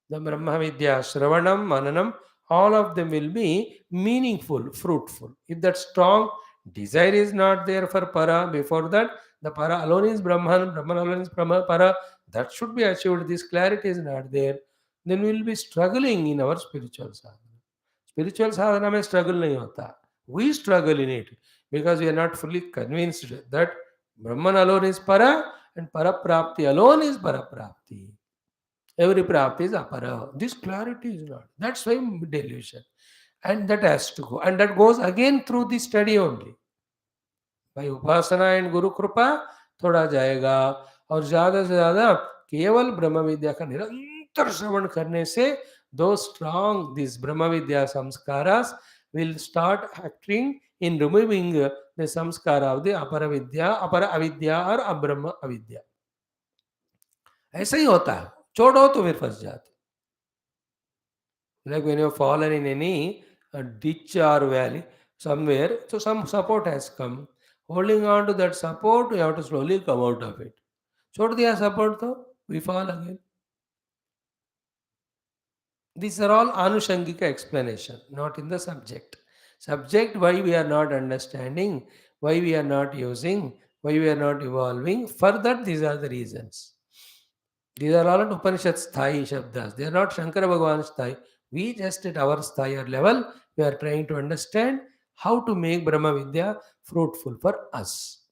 the Brahma Vidya, Shravanam, Mananam, all of them will be meaningful, fruitful. If that strong desire is not there for para, before that, the para alone is Brahman, Brahman alone is para, that should be achieved. This clarity is not there, then we will be struggling in our spiritual sadhana. Spiritual sadhana में struggle नहीं होता. We struggle in it because we are not fully convinced that Brahman alone is para and Paraprapti alone is Paraprapti. Every Prapti is Apara. This clarity is not. That's why delusion. And that has to go. And that goes again through the study only. By Upasana and Guru Kripa, थोड़ा जाएगा और ज़्यादा से ज़्यादा केवल ब्रह्म विद्या का निरंतर श्रवण करने से those strong, these Brahma Vidya samskaras will start acting in removing the samskara of the apara avidya or abrahma avidya. ऐसा ही होता है, छोड़ो तो फिर फंस जाते. Like when you have fallen in any ditch or valley somewhere, so some support has come. Holding on to that support, you have to slowly come out of it. छोड़ दिया support तो we fall again. These are all anushangika explanation, not in the subject. Subject, why we are not understanding, why we are not using, why we are not evolving. For that, these are the reasons. These are all at Upanishad sthai shabdas. They are not Shankara Bhagavan sthai. We just at our sthai or level, we are trying to understand how to make Brahma Vidya fruitful for us.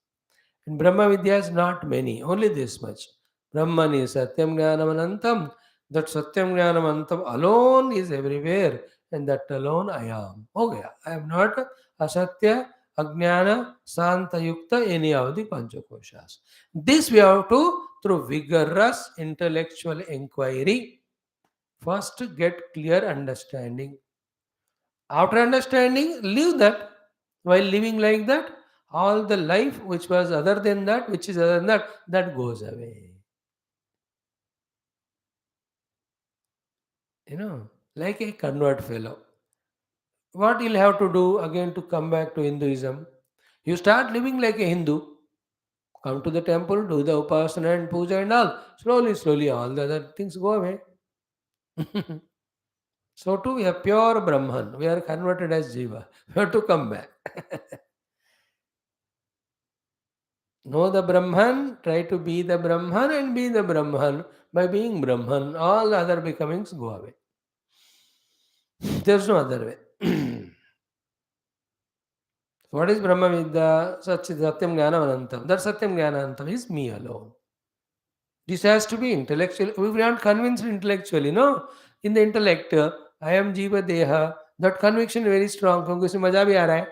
And Brahma Vidya is not many, only this much. Brahman is Satyam Jnanam Anantam. That Satyam Jnanam Anantam alone is everywhere, and that alone I am. Okay, I am not Asatya, Ajnana, Santa Yukta, any of the Panchakoshas. This we have to, through vigorous intellectual inquiry, first get clear understanding. After understanding, leave that. While living like that, all the life which was other than that, which is other than that, that goes away. Like a convert fellow. What he'll have to do again to come back to Hinduism? You start living like a Hindu, come to the temple, do the upasana and puja and all. Slowly, slowly, all the other things go away. So too, we are pure Brahman. We are converted as Jiva. We have to come back. Know the Brahman, try to be the Brahman and be the Brahman. By being Brahman, all other becomings go away. There's no other way. What is Brahma Vidya? Satyam Jnanam Anantam. That Satyam Jnanantam is me alone. This has to be intellectual. We are not convinced intellectually, no? In the intellect, I am Jiva Deha. That conviction very strong. क्योंकि उसमें मजा भी आ रहा है.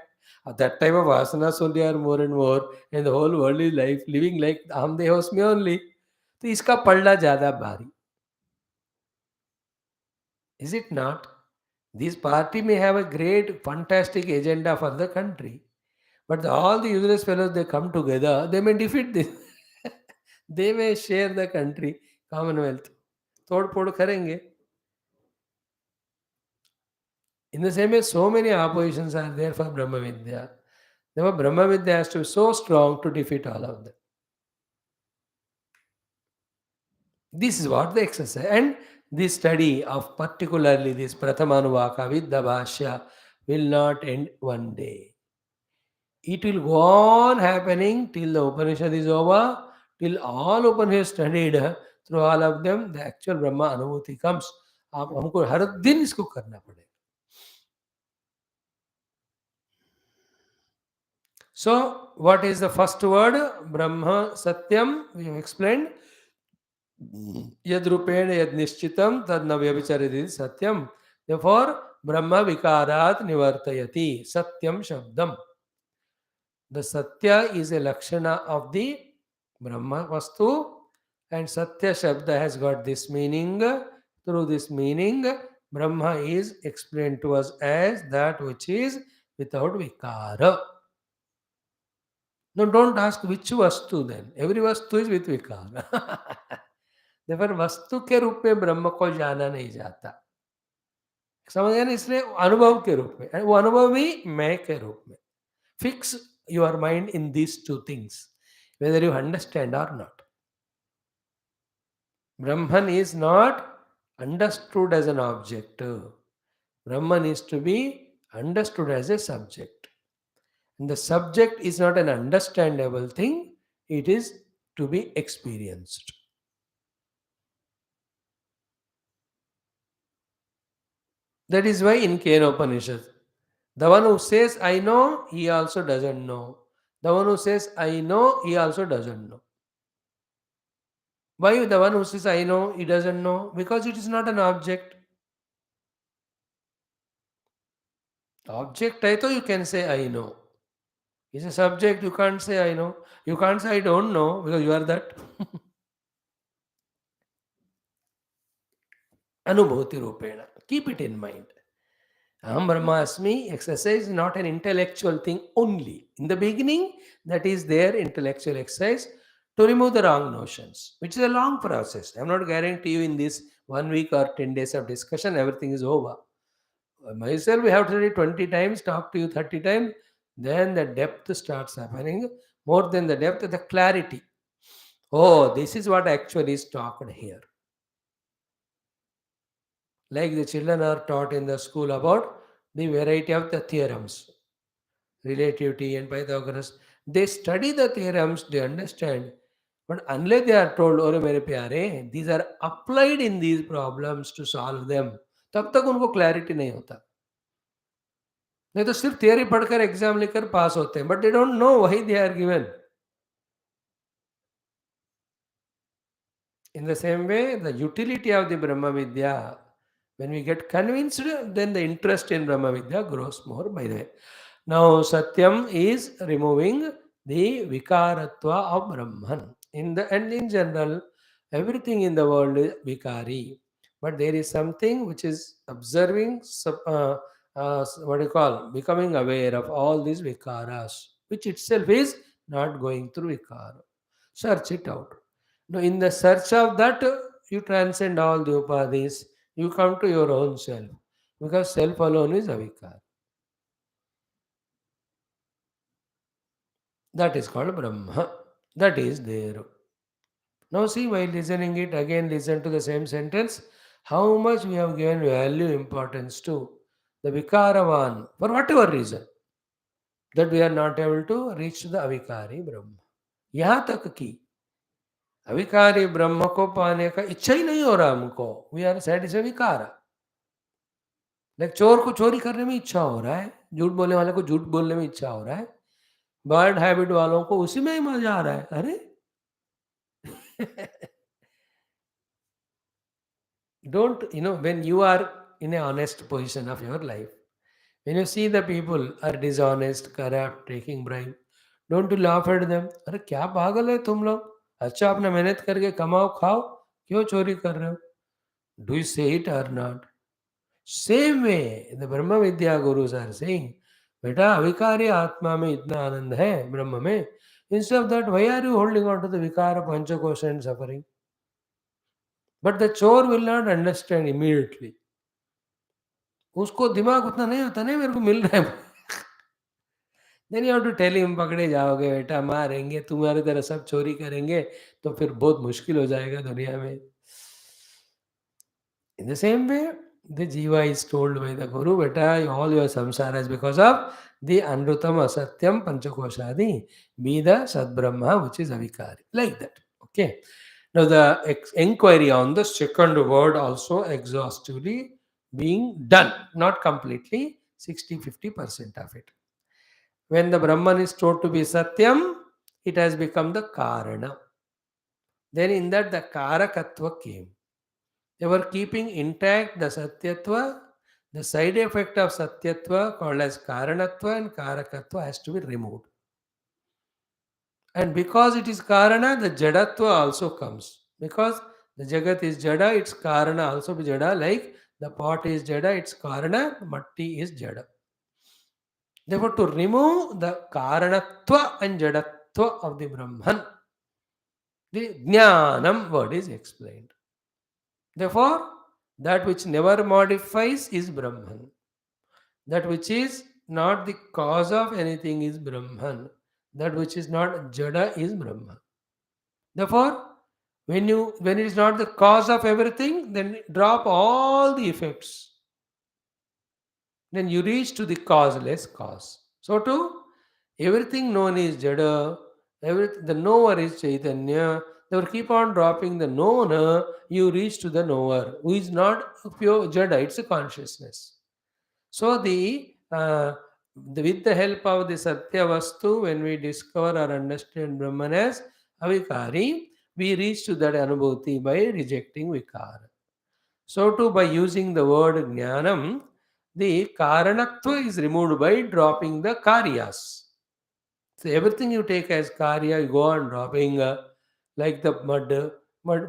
That type of asanas only are more and more, and the whole world is life living like हम देहोस में only. तो इसका पलड़ा ज़्यादा भारी. Is it not? This party may have a great, fantastic agenda for the country, but all the useless fellows they come together, they may defeat this. They may share the country, Commonwealth. तोड़ फोड़ करेंगे. In the same way, so many oppositions are there for Brahma Vidya. Therefore, Brahma Vidya has to be so strong to defeat all of them. This is what the exercise. And this study of particularly this Prathamanuvaka with the Bhashya will not end one day. It will go on happening till the Upanishad is over, till all Upanishads studied, through all of them, the actual Brahma Anubhuti comes. आप हमको हर दिन इसको करना पड़ेगा. So, what is the first word? Brahma Satyam, we have explained. Yad Rupena Yad Nishchitam Tad Navyabhicharidhi Satyam. Therefore, Brahma Vikarat Nivartayati Satyam Shabdam. The Satya is a Lakshana of the Brahma Vastu, and Satya Shabda has got this meaning. Through this meaning, Brahma is explained to us as that which is without Vikara. No, don't ask which Vastu then. Every Vastu is with Vikara. Therefore, वस्तु के रूप में ब्रह्म को जाना नहीं जाता. समझ गए ना? इसलिए अनुभव के रूप में, वो अनुभव भी मैं के रूप में. Fix your mind in these two things, whether you understand or not. Brahman is not understood as an object. Brahman is to be understood as a subject. And the subject is not an understandable thing, it is to be experienced. That is why in Upanishad, the one who says I know, he also doesn't know. The one who says I know, he also doesn't know. Why the one who says I know, he doesn't know? Because it is not an object. Object hai to you can say I know. It's a subject, you can't say I know. You can't say I don't know because you are that. Anubhuti Rupena. Keep it in mind. Aham Brahmasmi exercise is not an intellectual thing only. In the beginning, that is their intellectual exercise to remove the wrong notions, which is a long process. I'm not guarantee you in this 1 week or 10 days of discussion, everything is over. Myself, we have to study 20 times, talk to you 30 times, then the depth starts happening. More than the depth, the clarity. Oh, this is what actually is talked here. Like the children are taught in the school about the variety of the theorems, relativity and Pythagoras. They study the theorems, they understand. But unless they are told, "अरे मेरे प्यारे, these are applied in these problems to solve them," तब तक उनको clarity नहीं होता. नहीं तो सिर्फ थियरी पढ़कर एग्जाम लिखकर पास होते हैं, but they don't know why they are given. In the same way, the utility of the Brahma Vidya, when we get convinced, then the interest in Brahma Vidya grows more by the way. Now, Satyam is removing the Vikaratva of Brahman. And in general, everything in the world is Vikari. But there is something which is observing, what do you call, becoming aware of all these Vikaras, which itself is not going through Vikara. Search it out. Now, in the search of that, you transcend all the upadhis. You come to your own self. Because self alone is avikar. That is called Brahma. That is there. Now, see, while listening it, again listen to the same sentence. How much we have given value, importance to the Vikaravan, for whatever reason, that we are not able to reach the Avikari Brahma. यहाँ तक कि अविकारी ब्रह्म को पाने का इच्छा ही नहीं हो रहा हमको. वी आर सेटिस्फाइड विकार. लाइक चोर को चोरी करने में इच्छा हो रहा है, झूठ बोलने वाले को झूठ बोलने में इच्छा हो रहा है, बैड हैबिट वालों को उसी में ही मजा आ रहा है. अरे don't, when you are in a honest position of your life, when you see the people are dishonest, corrupt, taking bribe, don't you laugh at them? अरे क्या पागल है तुम लोग, अच्छा अपना मेहनत करके कमाओ खाओ, क्यों चोरी कर रहे हो? डू यू से इट और not? Same way, the Brahma Vidya Gurus are saying, बेटा अविकारी आत्मा में इतना आनंद है ब्रह्म में. Instead of that, why are you holding on to the vikara, panchakosha and suffering? But the chore will not understand immediately. उसको दिमाग उतना नहीं होता, नहीं मेरे को मिल रहा है. Then you have to tell him, पकड़े जाओगे बेटा, मारेंगे, तुम्हारी तरह सब चोरी करेंगे तो फिर बहुत मुश्किल हो जाएगा दुनिया में. In the same way, the jiva is told by the Guru, beta, all your samsara is because of the Anrutam Asatyam Panchakoshadi, be the Sadbrahma, which is Avikari. Like that. Okay. Now, the inquiry on the second word also exhaustively being done, not completely, 60-50% of it. When the Brahman is told to be Satyam, it has become the Karana. Then in that, the Karakatva came. They were keeping intact the Satyatva. The side effect of Satyatva, called as Karanatva and Karakatva, has to be removed. And because it is Karana, the Jadatva also comes. Because the Jagat is Jada, its Karana also be Jada. Like the pot is Jada, its Karana, Matti is Jada. Therefore, to remove the Karanatva and Jadatva of the Brahman, the Jnanam word is explained. Therefore, that which never modifies is Brahman. That which is not the cause of anything is Brahman. That which is not Jada is Brahman. Therefore, when it is not the cause of everything, then drop all the effects. Then you reach to the causeless cause. So too, everything known is Jada, the knower is Chaitanya. They will keep on dropping the knower, you reach to the knower, who is not a pure Jada, it's a consciousness. So with the help of the Satya Vastu, when we discover or understand Brahman as Avikari, we reach to that Anubhuti by rejecting Vikara. So too, by using the word Jnanam, the Karanatva is removed by dropping the Karyas. So everything you take as Karya, you go on dropping, like the mud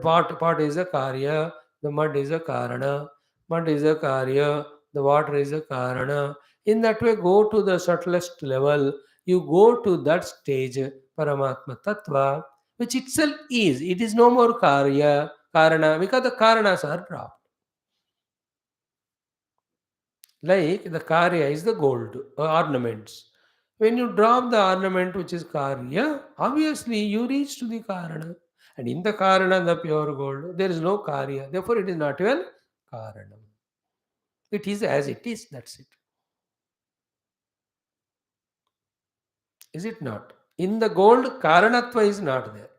pot is a Karya, the mud is a Karana, mud is a Karya, the water is a Karana. In that way, go to the subtlest level, you go to that stage, Paramatma Tattva, which itself is. It is no more Karya, Karana, because the Karanas are dropped. Like the Karya is the gold, ornaments. When you drop the ornament which is Karya, obviously you reach to the Karana. And in the Karana, the pure gold, there is no Karya. Therefore, it is not even Karanam. It is as it is, that's it. Is it not? In the gold, Karanatva is not there.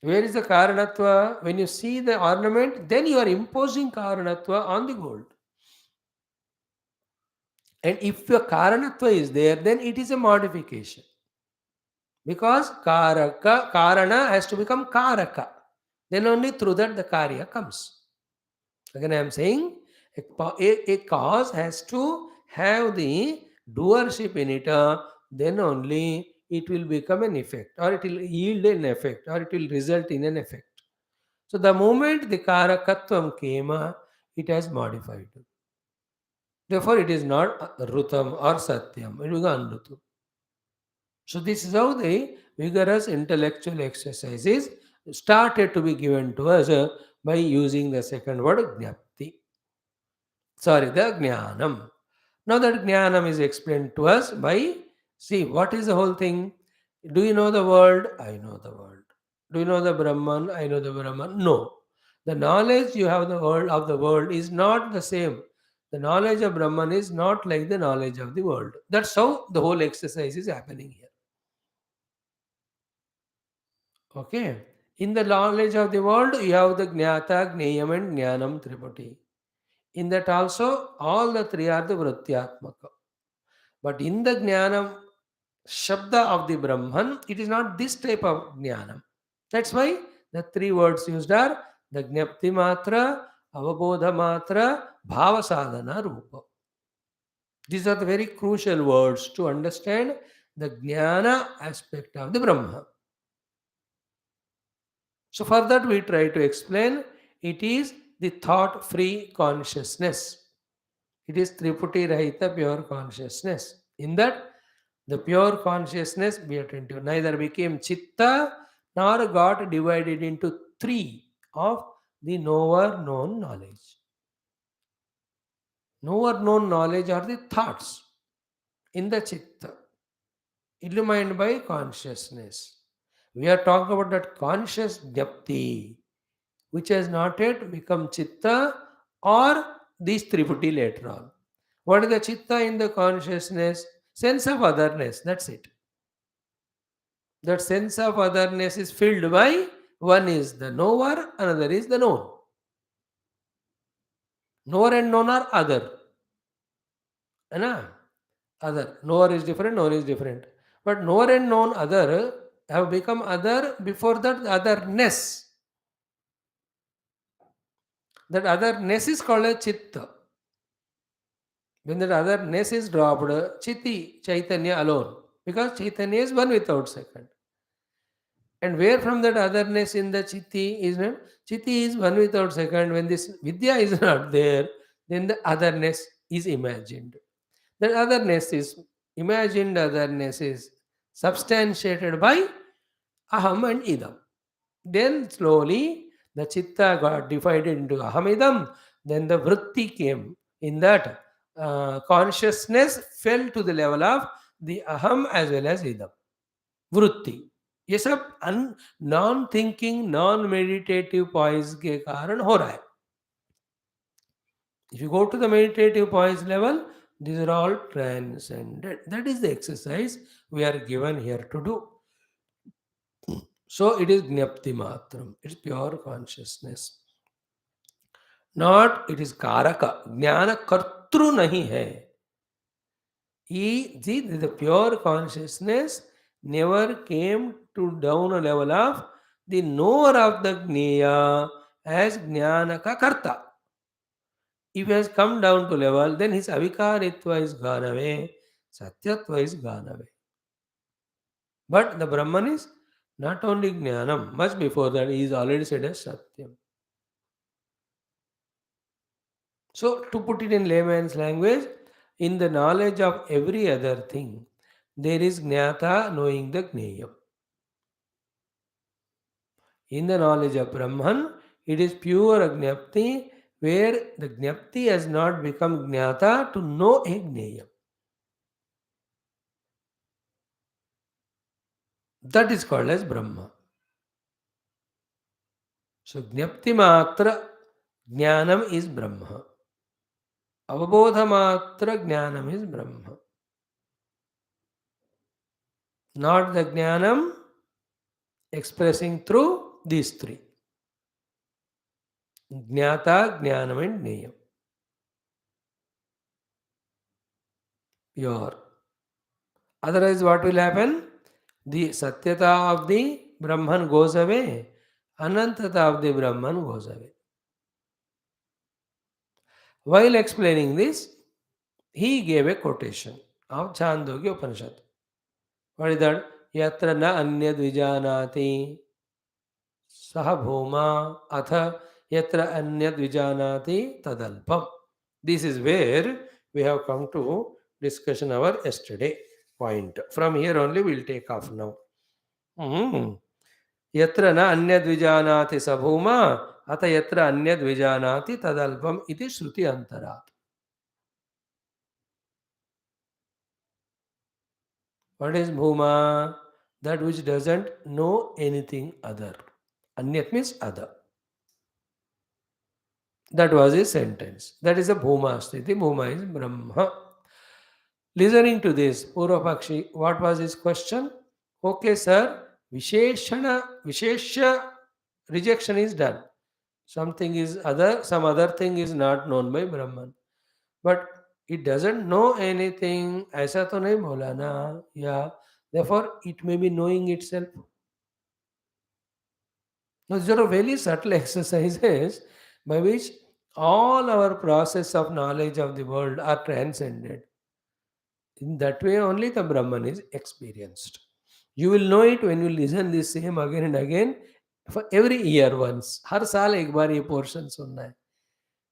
Where is the Karanatva? When you see the ornament, then you are imposing Karanatva on the gold. And if your Karanatva is there, then it is a modification. Because Karana has to become Karaka. Then only through that the Karya comes. Again, I am saying a cause has to have the doership in it, then only it will become an effect, or it will yield an effect, or it will result in an effect. So the moment the Karakatvam came, it has modified. Therefore, it is not Rutam or Satyam, it will be Anrutam. So this is how the vigorous intellectual exercises started to be given to us by using the second word Jnapti. Sorry, the Jnanam. Now that Jnanam is explained to us by, see, what is the whole thing? Do you know the world? I know the world. Do you know the Brahman? I know the Brahman. No. The knowledge you have the world of the world is not the same. The knowledge of Brahman is not like the knowledge of the world. That's how the whole exercise is happening here. Okay. In the knowledge of the world, you have the Jnata, Gneyam and Jnanam Triputi. In that also, all the three are the Vrityatmaka. But in the Jnanam Shabda of the Brahman, it is not this type of Jnanam. That's why the three words used are the Jnapti Matra, Avabodha Matra, Bhava Sadhana Rupa. These are the very crucial words to understand the Jnana aspect of the Brahma. So, for that, we try to explain it is the thought free consciousness. It is Triputi Rahita pure consciousness. In that, the pure consciousness, be attentive, neither became Chitta nor got divided into three of the knower known knowledge. Knower known knowledge are the thoughts in the Chitta, illumined by consciousness. We are talking about that conscious Jnapti, which has not yet become Chitta or these Triputi later on. What is the Chitta in the consciousness? Sense of otherness, that's it. That sense of otherness is filled by one is the knower, another is the known. Knower and known are other. Other. Knower is different, known is different. But knower and known other have become other before that otherness. That otherness is called a chitta. When that otherness is dropped, chitti, Chaitanya alone. Because Chaitanya is one without second. And where from that otherness in the chitti is not? Chitti is one without second. When this vidya is not there, then the otherness is imagined. That otherness is imagined otherness is substantiated by aham and idam. Then slowly the chitta got divided into aham idam. Then the vritti came. In that consciousness fell to the level of the aham as well as idam. Vritti. ये सब non thinking non meditative points के कारण हो रहा है. If you go to the meditative points level, these are all transcended. That is the exercise we are given here to do. So it is Jnapti Matram. It's pure consciousness. Not it is Karaka. Jnana Kartru nahi hai. The pure consciousness never came to down a level of the knower of the Jnaya as Jnanaka Karta. If he has come down to level, then his avikaritva is gone away, satyatva is gone away. But the Brahman is not only Jnanam, much before that he is already said as Satyam. So, to put it in layman's language, in the knowledge of every other thing, there is Jnata knowing the Gneyam. In the knowledge of Brahman, it is pure Ajnapti, where the Jnapti has not become Jnata to know a Gneyam. That is called as Brahma. So, Jnapti Matra Jnanam is Brahma. Avabodha Matra Jnanam is Brahma. Not the Jnanam expressing through these three. Jnata, Jnanam and Gneyam. Pure. Otherwise, what will happen? The Satyata of the Brahman goes away, Anantata of the Brahman goes away. While explaining this, he gave a quotation of Chandogya Upanishad. What is that? Yatra na anyad vijanati saha bhoma atha yatra anyad vijanati tadalpam. This is where we have come to discussion our yesterday point. From here only we will take off now. Mhm. यत्र न अन्यद्विजानाति स भूमा अत यत्र अन्यद्विजानाति तदल्पम इति श्रुति अंतरात्. What is bhuma? That which doesn't know anything other. Anyat means other. That was his sentence. That is a bhuma sthiti. Bhuma is Brahma. Listening to this, Purvapakshi, what was his question? Okay, sir, Vishesha rejection is done. Something is other, some other thing is not known by Brahman. But it doesn't know anything. ऐसा तो नहीं बोला ना. Yeah. Therefore, it may be knowing itself. Now, these are very subtle exercises by which all our process of knowledge of the world are transcended. In that way only the Brahman is experienced. You will know it when you listen this same again and again for every year once. हर साल एक बार ये portion सुनना है.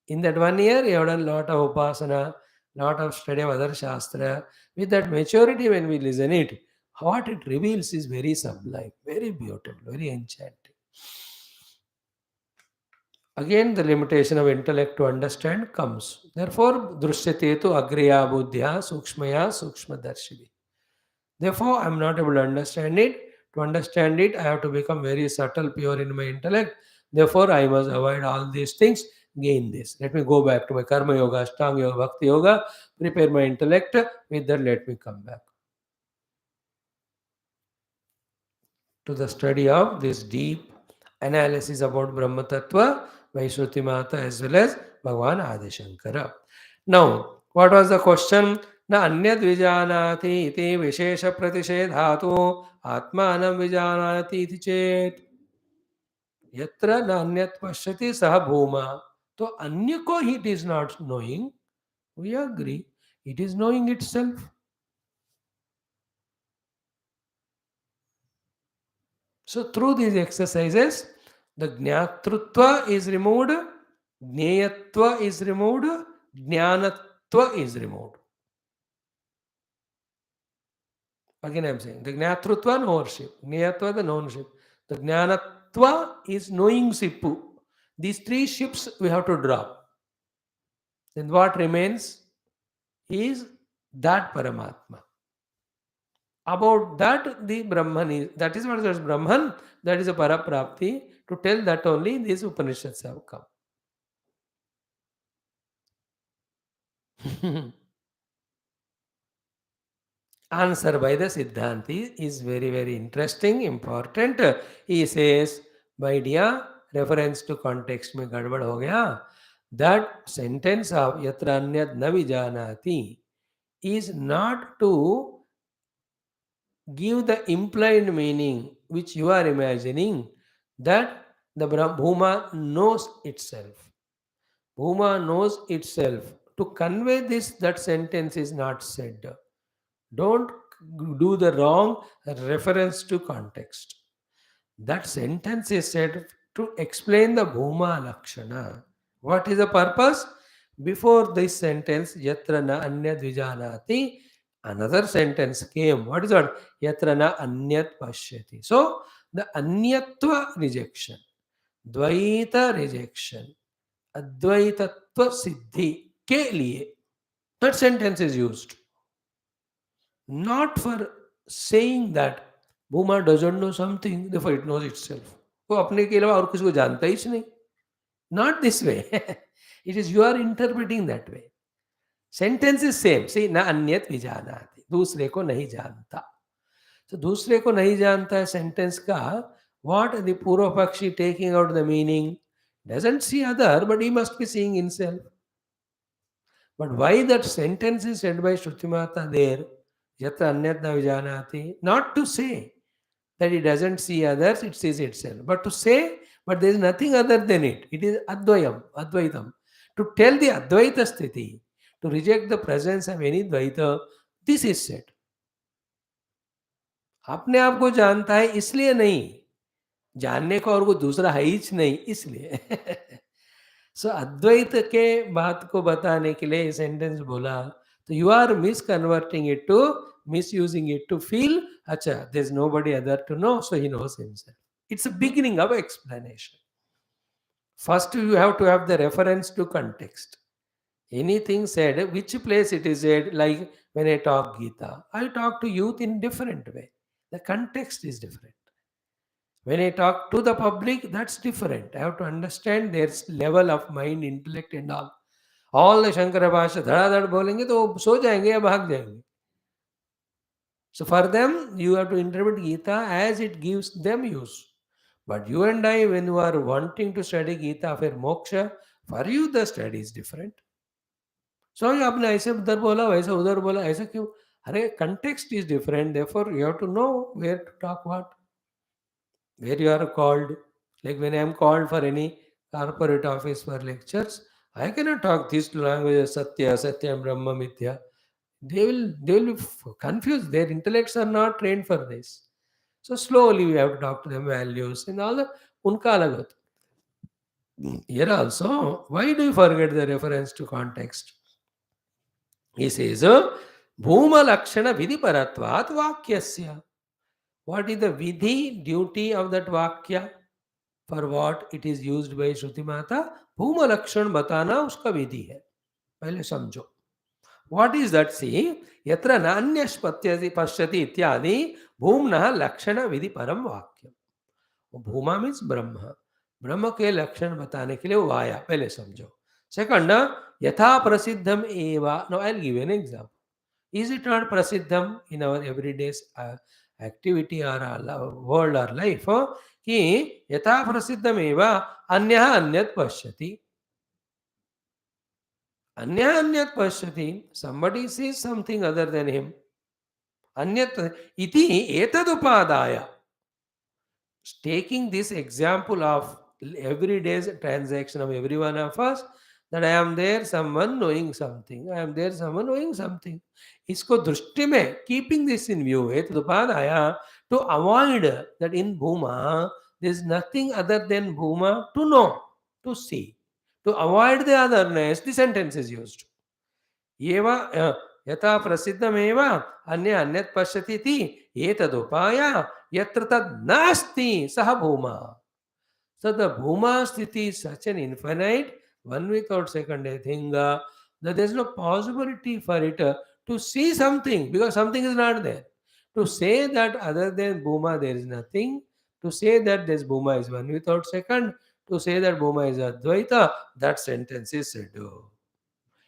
In that 1 year, you have done lot of upasana, lot of study of other shastra. With that maturity, when we listen it, what it reveals is very sublime, very beautiful, very enchanting. Again, the limitation of intellect to understand comes. Therefore, drushyate tu agriya buddhya sukshmaya sukshmadarshini. Therefore, I am not able to understand it. To understand it, I have to become very subtle, pure in my intellect. Therefore, I must avoid all these things, gain this. Let me go back to my karma yoga, ashtanga yoga, bhakti yoga, prepare my intellect. With that, let me come back to the study of this deep analysis about Brahma Tattva by Shruti Mata as well as Bhagavan Adi Shankara. Now, what was the question? न अन्यद् विजानाति इति विशेष प्रतिषेधातु आत्मानं विजानाति इति चेत् यत्र न अन्यत् पश्यति सः भूमा. तो अन्य को it is not knowing. We agree. It is knowing itself. So through these exercises, the Jnatrutva is removed, Jneyatva is removed, Jnanatva is removed. Again, I am saying the Jnatrutva, no ownership, Jneyatva, the no ownership. The Jnanatva is knowing Sippu. These three ships we have to drop. Then what remains is that Paramatma. About that, the Brahman is, that is what is Brahman, that is a Paraprapti. To tell that only these Upanishads have come. Answer by the Siddhanti is very, very interesting, important. He says, by dear, reference to context में गड़बड़ हो गया. That sentence of yatra anyad na vijanati is not to give the implied meaning which you are imagining that the Bhuma knows itself. Bhuma knows itself. To convey this, that sentence is not said. Don't do the wrong reference to context. That sentence is said to explain the Bhuma Lakshana. What is the purpose? Before this sentence, yatra na anyad vijanati, another sentence came. What is that? Yatra na anyat pashyati. So, the anyatva rejection, dvaita rejection, advaitatva siddhi ke liye, that sentence is used. Not for saying that Bhuma doesn't know something, therefore it knows itself. वो अपने के अलावा और किसी को जानता ही नहीं. Not this way. It is you are interpreting that way. Sentence is same. See, na anyat vijanati. दूसरे को नहीं जानता. So दूसरे को नहीं जानता है sentence का. What the Purva Pakshi taking out the meaning? Doesn't see other, but he must be seeing himself. But why that sentence is said by Shruti Mata there? Yatra anyat na vijanati. Not to say that it doesn't see others, it sees itself. But to say, but there is nothing other than it. It is Advayam, Advaitam. To tell the Advaita sthiti, to reject the presence of any Dvaita, this is said. अपने आप को जानता है इसलिए नहीं, जानने को और को दूसरा है ही नहीं इसलिए. सो अद्वैत के बात को बताने के लिए सेंटेंस बोला, तो you are misconverting it to misusing it to feel, acha, there's nobody other to know, so he knows himself. It's a beginning of explanation. First, you have to have the reference to context. Anything said, which place it is said, like when I talk Gita, I talk to youth in different way. The context is different. When I talk to the public, that's different. I have to understand their level of mind, intellect and all. All the Shankara Bhasha, धड़ाधड़ बोलेंगे तो सो जाएंगे या भाग जाएंगे. So for them, you have to interpret Gita as it gives them use. But you and I, when you are wanting to study Gita for moksha, for you the study is different. So आपने ऐसे उधर बोला, वैसे उधर बोला, ऐसा क्यों? अरे context is different. Therefore, you have to know where to talk what, where you are called. Like when I am called for any corporate office for lectures, I cannot talk this language Satya, Satyam, Brahma, Mithya. They will be confused. Their intellects are not trained for this. So slowly we have to talk to them values and all that. Unka alag hota. Here also, why do you forget the reference to context? He says, Bhuma Lakshana Vidhi Paratvat Vakyasya. What is the Vidhi, duty of that Vakya? For what it is used by Shruti Mata? Bhuma Lakshan Batana uska Vidhi hai. पहले समझो. What is that? See, yatra nanyas pashyati ityadi bhumna lakshana vidhi param vakyam. Bhuma means Brahma. ब्रह्म के लक्षण बताने के लिए वो आया, पहले समझो. सेकंड, यथा प्रसिद्धम एवा. Now I will give an example. Is it not प्रसिद्धम इन आवर एवरीडे एक्टिविटी और वर्ल्ड और लाइफ कि यथा प्रसिद्धम एवा अन्यः अन्यत् पश्यति. अन्यः अन्यत् पश्यति. Somebody sees something other than him. अन्यत् इति एतदुपादाय. Taking this example of everyday's transaction of every one of us, that I am there, someone knowing something. I am there, someone knowing something. इसको दृष्टि में, keeping this in view, एतदुपादाय, to avoid that in Bhuma, there is nothing other than Bhuma to know, to see. To avoid the otherness, the sentence is used. Eva यथा प्रसिद्धमेव अन्य अन्यत् पश्यति इति एतदुपाय यत्र तद् नास्ति सः भूमा. So the Bhuma sthiti is such an infinite, one without second thing, that there is no possibility for it to see something, because something is not there. To say that other than Bhuma there is nothing, to say that this Bhuma is one without second, to say that Bhuma is Advaita, that sentence is said.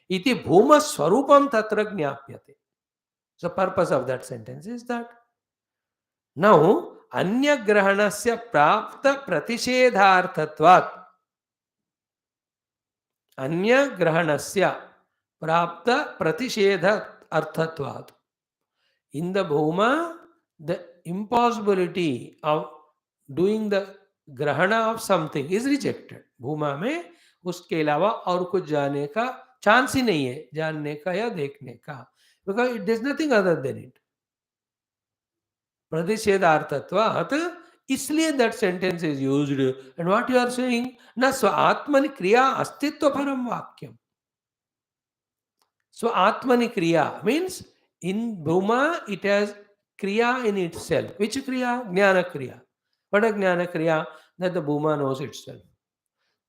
Iti Bhuma Swarupam Tatra Jnapyate. So purpose of that sentence is that. Now, Anya Grahanasya Prapta Pratishedharthatvat. Anya Grahanasya Prapta Pratishedha Arthatvat. In the Bhuma, the impossibility of doing the grahana of something is rejected. Bhuma में उसके अलावा और कुछ जाने का chance ही नहीं है, जानने का या देखने का, because it is nothing other than it. प्रतिषेधार्थत्वात्, इसलिए that sentence is used. And what you are saying, न स्व आत्मनि क्रिया अस्तित्व परम वाक्यम. So Atmani Kriya means in Brahma it has Kriya in itself. Which Kriya? Jnana Kriya. What a Jnana Kriya? That the Bhuma knows itself.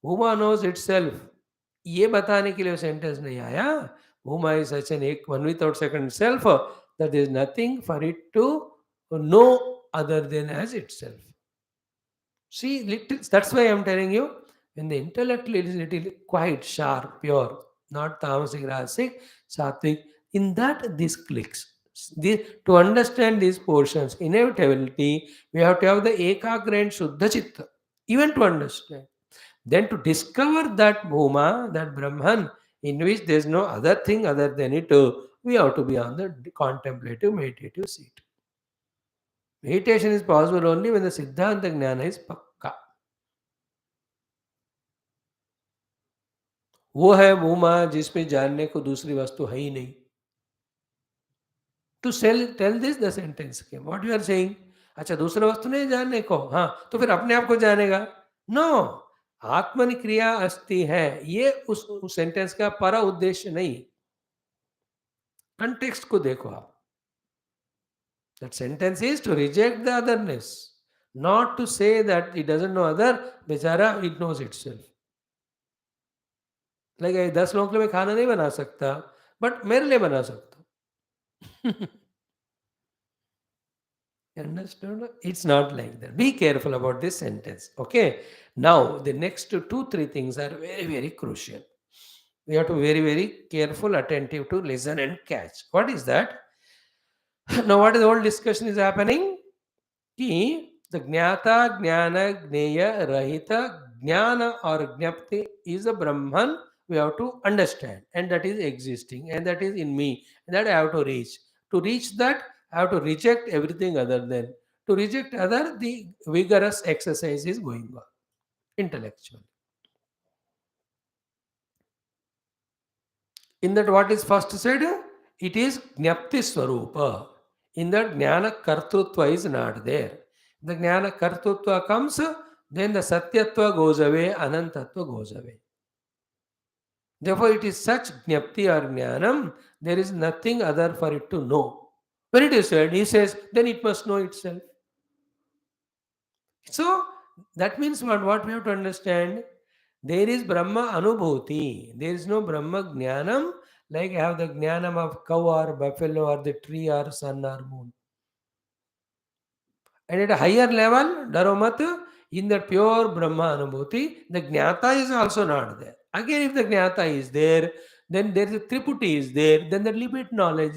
Bhuma knows itself. ये बताने के लिए सेंटेंस नहीं आया. Bhuma is such an एक one without second self that there is nothing for it to know other than as itself. See, little, that's why I'm telling you, when the intellect is little quiet, sharp, pure, not tamasic, rasic, sattvic, in that this clicks. To understand these portions, inevitability, we have to have the ekagra and shuddha chitta, even to understand. Then to discover that bhuma, that Brahman, in which there is no other thing other than it, we have to be on the contemplative meditative seat. Meditation is possible only when the Siddhanta Jnana is pakka. वो है भूमा जिसमें जानने को दूसरी वस्तु है ही नहीं. To tell this the sentence के व्हाट यू आर सेइंग. अच्छा, दूसरा वस्तु नहीं जानने को, हाँ तो फिर अपने आप को जानेगा. नो, आत्मनि क्रिया अस्ति है, ये उस सेंटेंस का पर उद्देश्य नहीं. कंटेक्स्ट को देखो आप. That sentence is to reject the otherness, not to say that it doesn't know other. बेचारा इट नोज इटसेल्फ. लाइक 10 लोगों के लिए मैं खाना नहीं बना सकता, बट मेरे लिए बना सकता हूँ. Understood? It's not like that. Be careful about this sentence. Okay. Now, the next two, three things are very, very crucial. We have to be very, very careful, attentive to listen and catch. What is that? Now, what is the whole discussion is happening? Ki the jnata, jnana, jneya, rahita, jnana or jnapti is a Brahman. We have to understand, and that is existing, and that is in me, and that I have to reach. To reach that, I have to reject everything other than. To reject other, the vigorous exercise is going on intellectually. In that, what is first said? It is Jnapti Swarupa. In that, Jnana Kartrutva is not there. The Jnana Kartrutva comes, then the Satyatva goes away, Anantatva goes away. Therefore, it is such Jnapti or Jnanam, there is nothing other for it to know. When it is said, he says, then it must know itself. So, that means what we have to understand? There is Brahma Anubhuti. There is no Brahma Jnanam, like I have the Jnanam of cow or buffalo or the tree or sun or moon. And at a higher level, Dharomat, in that pure Brahma Anubhuti, the Jnata is also not there. Again, if the Jnata is there, then there is a Triputi is there, then the limited knowledge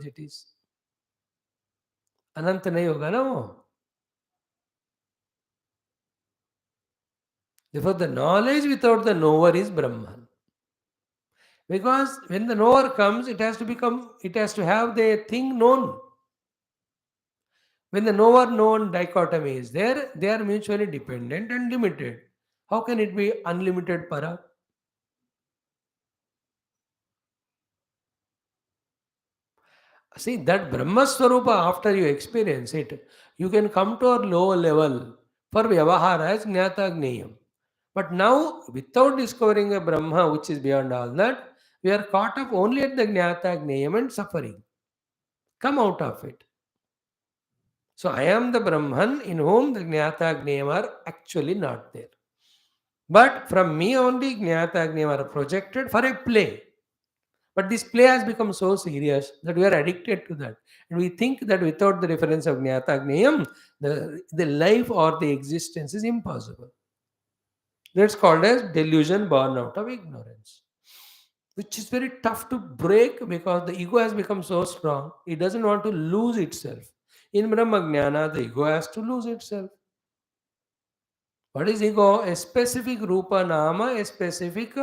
it is. अनंत नहीं होगा ना वो. Therefore, the knowledge without the knower is Brahman. Because when the knower comes, it has to have the thing known. When the knower-known dichotomy is there, they are mutually dependent and limited. How can it be unlimited para? See, that Brahma Swarupa, after you experience it, you can come to a lower level for Vyavahara as Jnata Gneyam. But now, without discovering a Brahma which is beyond all that, we are caught up only at the Jnata Gneyam and suffering. Come out of it. So, I am the Brahman in whom the Jnata Gneyam are actually not there. But from me only Jnata Gneyam are projected for a play. But this play has become so serious that we are addicted to that. And we think that without the reference of Jnata Gneyam, the life or the existence is impossible. That's called as delusion born out of ignorance, which is very tough to break because the ego has become so strong. It doesn't want to lose itself. In Brahma Jnana, the ego has to lose itself. What is ego? A specific Rupa Nama, a specific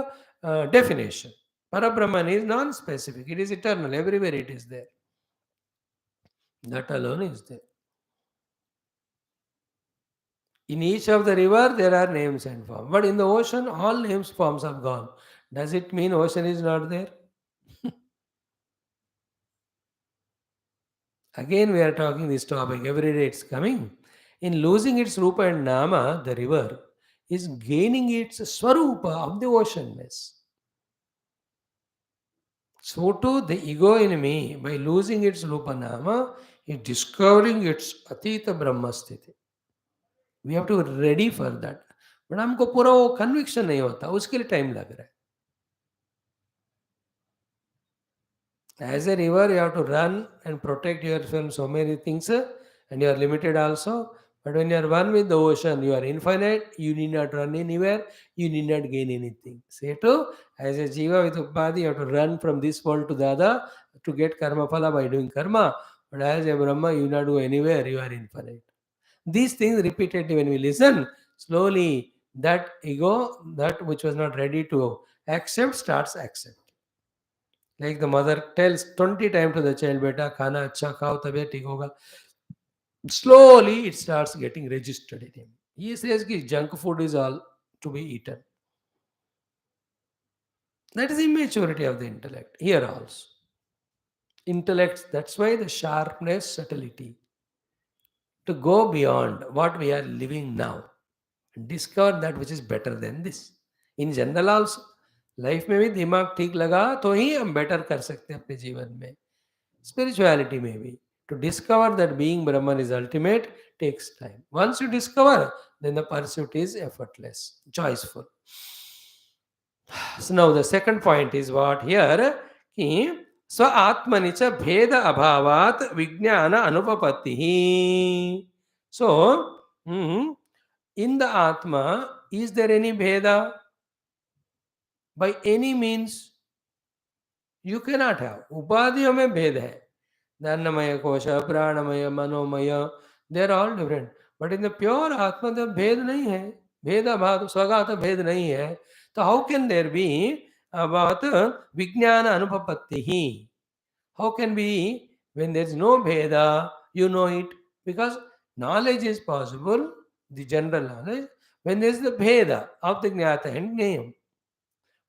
definition. Parabrahman is non-specific. It is eternal. Everywhere it is there. That alone is there. In each of the river, there are names and forms. But in the ocean, all names, forms have gone. Does it mean ocean is not there? Again, we are talking this topic. Every day it's coming. In losing its Rupa and Nama, the river is gaining its Swarupa of the oceanness. So too, the ego in me, by losing its Rupanama, is discovering its Atita Brahma Sthiti. We have to ready for that. But हमको पूरा वो conviction नहीं होता, उसके लिए time लग रहा है. As a river, you have to run and protect yourself from so many things, and you are limited also. But when you are one with the ocean, you are infinite, you need not run anywhere, you need not gain anything. Say too, as a jiva with upadhi, you have to run from this world to the other to get karma phala by doing karma. But as a Brahma, you not go anywhere, you are infinite. These things repeatedly when we listen, slowly that ego, that which was not ready to accept, starts accept. Like the mother tells 20 times to the child, beta, khana acha khao, tabhi theek hoga. Slowly it starts getting registered in him. He says ki junk food is all to be eaten. That is immaturity of the intellect. Here also. Intellect, that's why the sharpness, subtlety. To go beyond what we are living now. Discover that which is better than this. In general also. Life में भी दिमाग ठीक लगा तो ही हम better कर सकते हैं अपने जीवन में. Spirituality maybe. To discover that being Brahman is ultimate takes time. Once you discover, then the pursuit is effortless, joyful. So now the second point is what here? कि स्व आत्मनि च भेद अभावात विज्ञान अनुपपत्तिः. So, in the Atma, is there any Bheda? By any means, you cannot have. Upadhiyo mein bhed hai. Dhanamaya kosha, pranamaya, manomaya, they are all different. But in the pure Atma, the bhed nahi hai. Bheda bhav, swagata bhed nahi hai. So how can there be about vijnana anupapattihi? How can be when there is no bheda, you know it? Because knowledge is possible, the general knowledge, when there is the bheda of the jnata and name.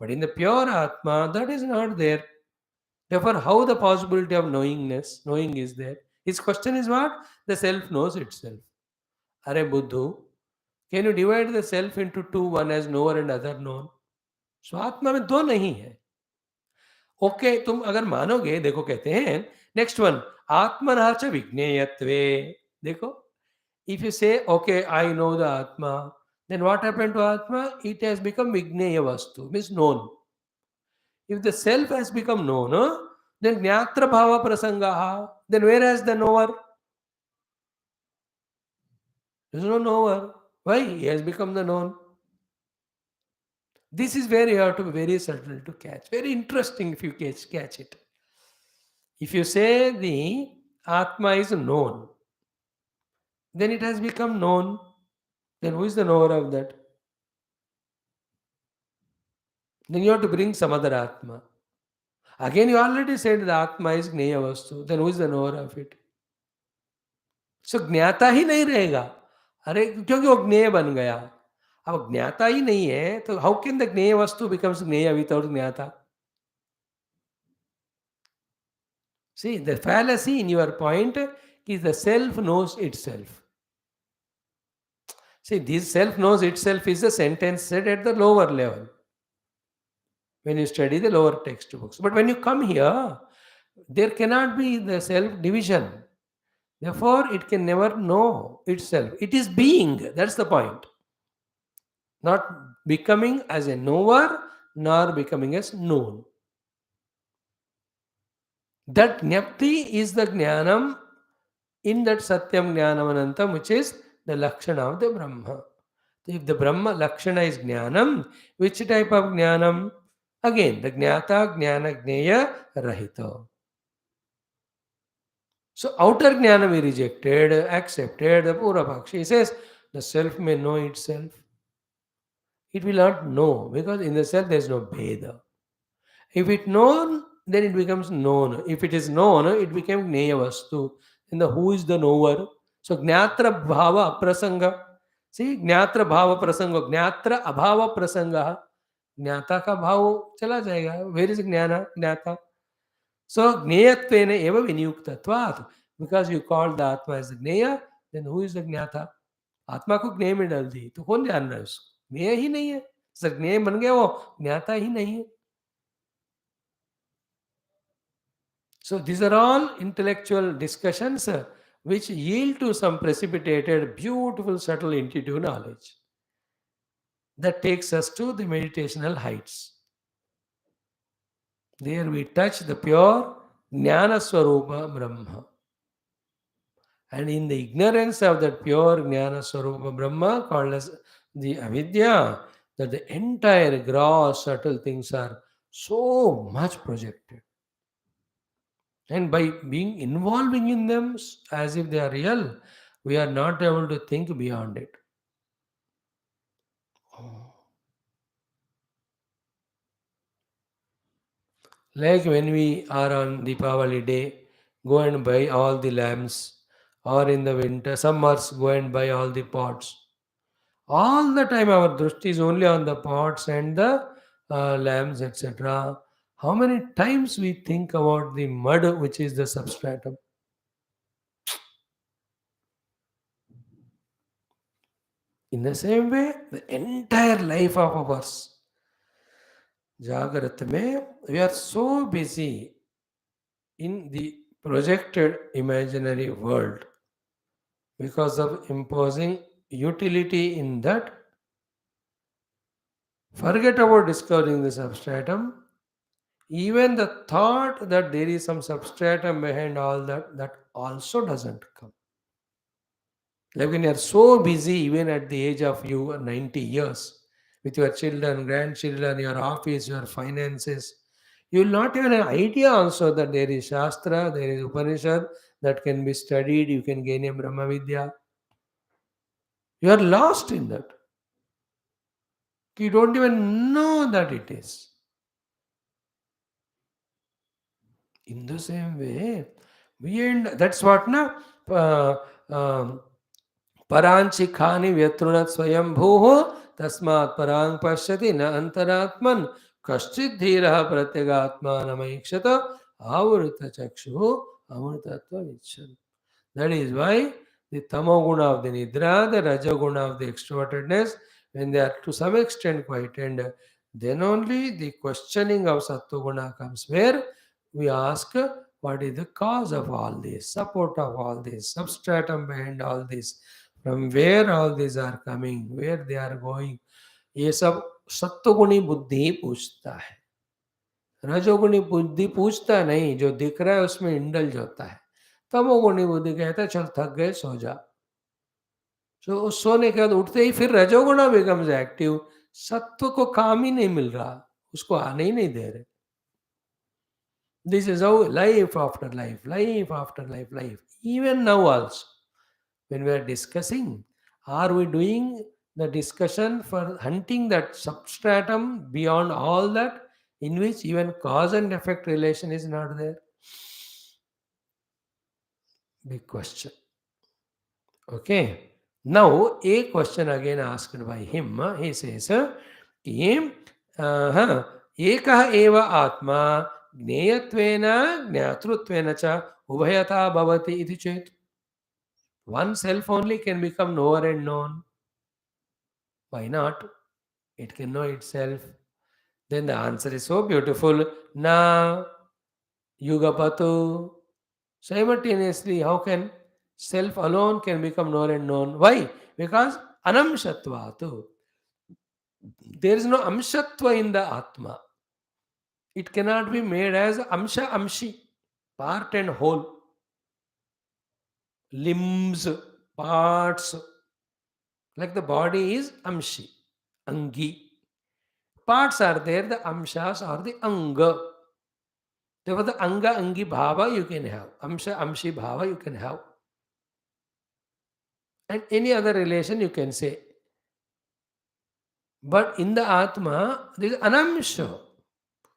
But in the pure Atma, that is not there. Therefore, how the possibility of knowing is there? His question is what? The self knows itself. Are Buddhu, can you divide the self into two, one as knower and other known? So आत्मा में दो नहीं है. Okay, तुम अगर मानोगे, देखो कहते हैं नेक्स्ट वन, आत्मनः च विज्ञेयत्वे. देखो, if you say okay, I know the Atma, then what happened to Atma? It has become vigneya vastu, means known. If the self has become known, then jnatra bhava prasangaha, then where has the knower? There is no knower. Why? He has become the known. This is where you have to be very subtle to catch. Very interesting if you catch it. If you say the Atma is known, then it has become known. Then who is the knower of that? Then you have to bring some other Atma. Again, you already said the Atma is Gneya Vastu. Then who is the knower of it? So ज्ञाता ही नहीं रहेगा. अरे क्योंकि वो ज्ञेय बन गया. अब ज्ञाता ही नहीं है तो हाउ कैन द ज्ञेय वस्तु बिकम्स ज्ञेय विदाउट ज्ञाता? See, the fallacy in your point is the self knows itself. See, this self knows itself is a sentence said at the lower level when you study the lower textbooks. But when you come here, there cannot be the self division. Therefore, it can never know itself. It is being. That's the point. Not becoming as a knower, nor becoming as known. That Jnapti is the Jnanam in that Satyam Jnanam Anantam, which is the Lakshana of the Brahma. If the Brahma Lakshana is Jnanam, which type of Jnanam? Again, the Jnata, Jnana, Jneya, Rahita. So outer Jnana we rejected, accepted, the Purabhakshi says the self may know itself. It will not know because in the self there is no Bheda. If it known, then it becomes known. If it is known, it becomes Jneya Vastu. And the who is the knower? So Jnatra Bhava Prasanga. See, Jnatra Bhava Prasanga, Jnatra Abhava Prasanga. Jnata ka bhav chala jayega. Where is Jnana? Jnata. So Jneyatvena eva vinyuktatvat. Because you call the Atma as the Jneya, then who is the Jnata? आत्मा को ज्ञेय में डाल दी तो कौन जान रहा है उसको? ज्ञेय ही नहीं है. सर ज्ञेय बन गया, वो ज्ञाता ही नहीं है. So these are all intellectual discussions which yield to some precipitated, beautiful, subtle, intuitive knowledge that takes us to the meditational heights. There we touch the pure Jnana Swarupa Brahma. And in the ignorance of that pure Jnana Swarupa Brahma, called as the Avidya, that the entire gross, subtle things are so much projected. And by being involving in them as if they are real, we are not able to think beyond it. Oh. Like when we are on Deepavali day, go and buy all the lamps, or in the winter, summers, go and buy all the pots. All the time our drishti is only on the pots and the lamps, etc. How many times we think about the mud, which is the substratum? In the same way, the entire life of ours, Jagrat mein, we are so busy in the projected imaginary world because of imposing utility in that. Forget about discovering the substratum. Even the thought that there is some substratum behind all that, that also doesn't come. Like when you are so busy, even at the age of you 90 years, with your children, grandchildren, your office, your finances, you will not even have an idea also that there is Shastra, there is Upanishad that can be studied, you can gain a Brahma Vidya. You are lost in that. You don't even know that it is. In the same way, we end, that's what na परांचिखानि व्यतृणत् स्वयंभूः तस्मात् परां पश्यति न अंतरात्मन् कश्चित् धीरः प्रत्यगात्मानमैक्षत आवृतचक्षुः अमृतत्वमिच्छति. That is why the tamoguna of the nidra, the rajaguna of the extrovertedness, when they are to some extent quietened, then only the questioning of sattva comes, where we ask what is the cause of all this, support of all this, substratum behind all this, from where all these are coming, where they are going. ये सब सत्वगुणी बुद्धि ही पूछता है, रजोगुणी बुद्धि पूछता नहीं, जो दिख रहा है उसमें इंडल्ज होता है. तमोगुणी बुद्धि कहता है चल थक गए सो जा. तो उस सोने के बाद उठते ही फिर रजोगुणा बिकम्स एक्टिव. सत्व को काम ही नहीं मिल रहा, उसको आने ही नहीं दे रहे. This is how life after life, life after life, life. Even now also, when we are discussing, are we doing the discussion for hunting that substratum beyond all that, in which even cause and effect relation is not there? Big question. Okay. Now, a question again asked by him. He says, कि एकः एव आत्मा ज्ञेयत्वेन ज्ञातृत्वेन च उभयथा भवति इति चेत्. One self only can become knower and known. Why not? It can know itself. Then the answer is so beautiful. Na yugapatu. Simultaneously, how can self alone can become known and known? Why? Because anamshatvatu. There is no amshatva in the Atma. It cannot be made as amsha amshi, part and whole. Limbs, parts. Like the body is amshi, angi. Parts are there, the amshas are the anga. Therefore, the anga angi bhava you can have. Amsha amshi bhava you can have. And any other relation you can say. But in the Atma, there is anamsha.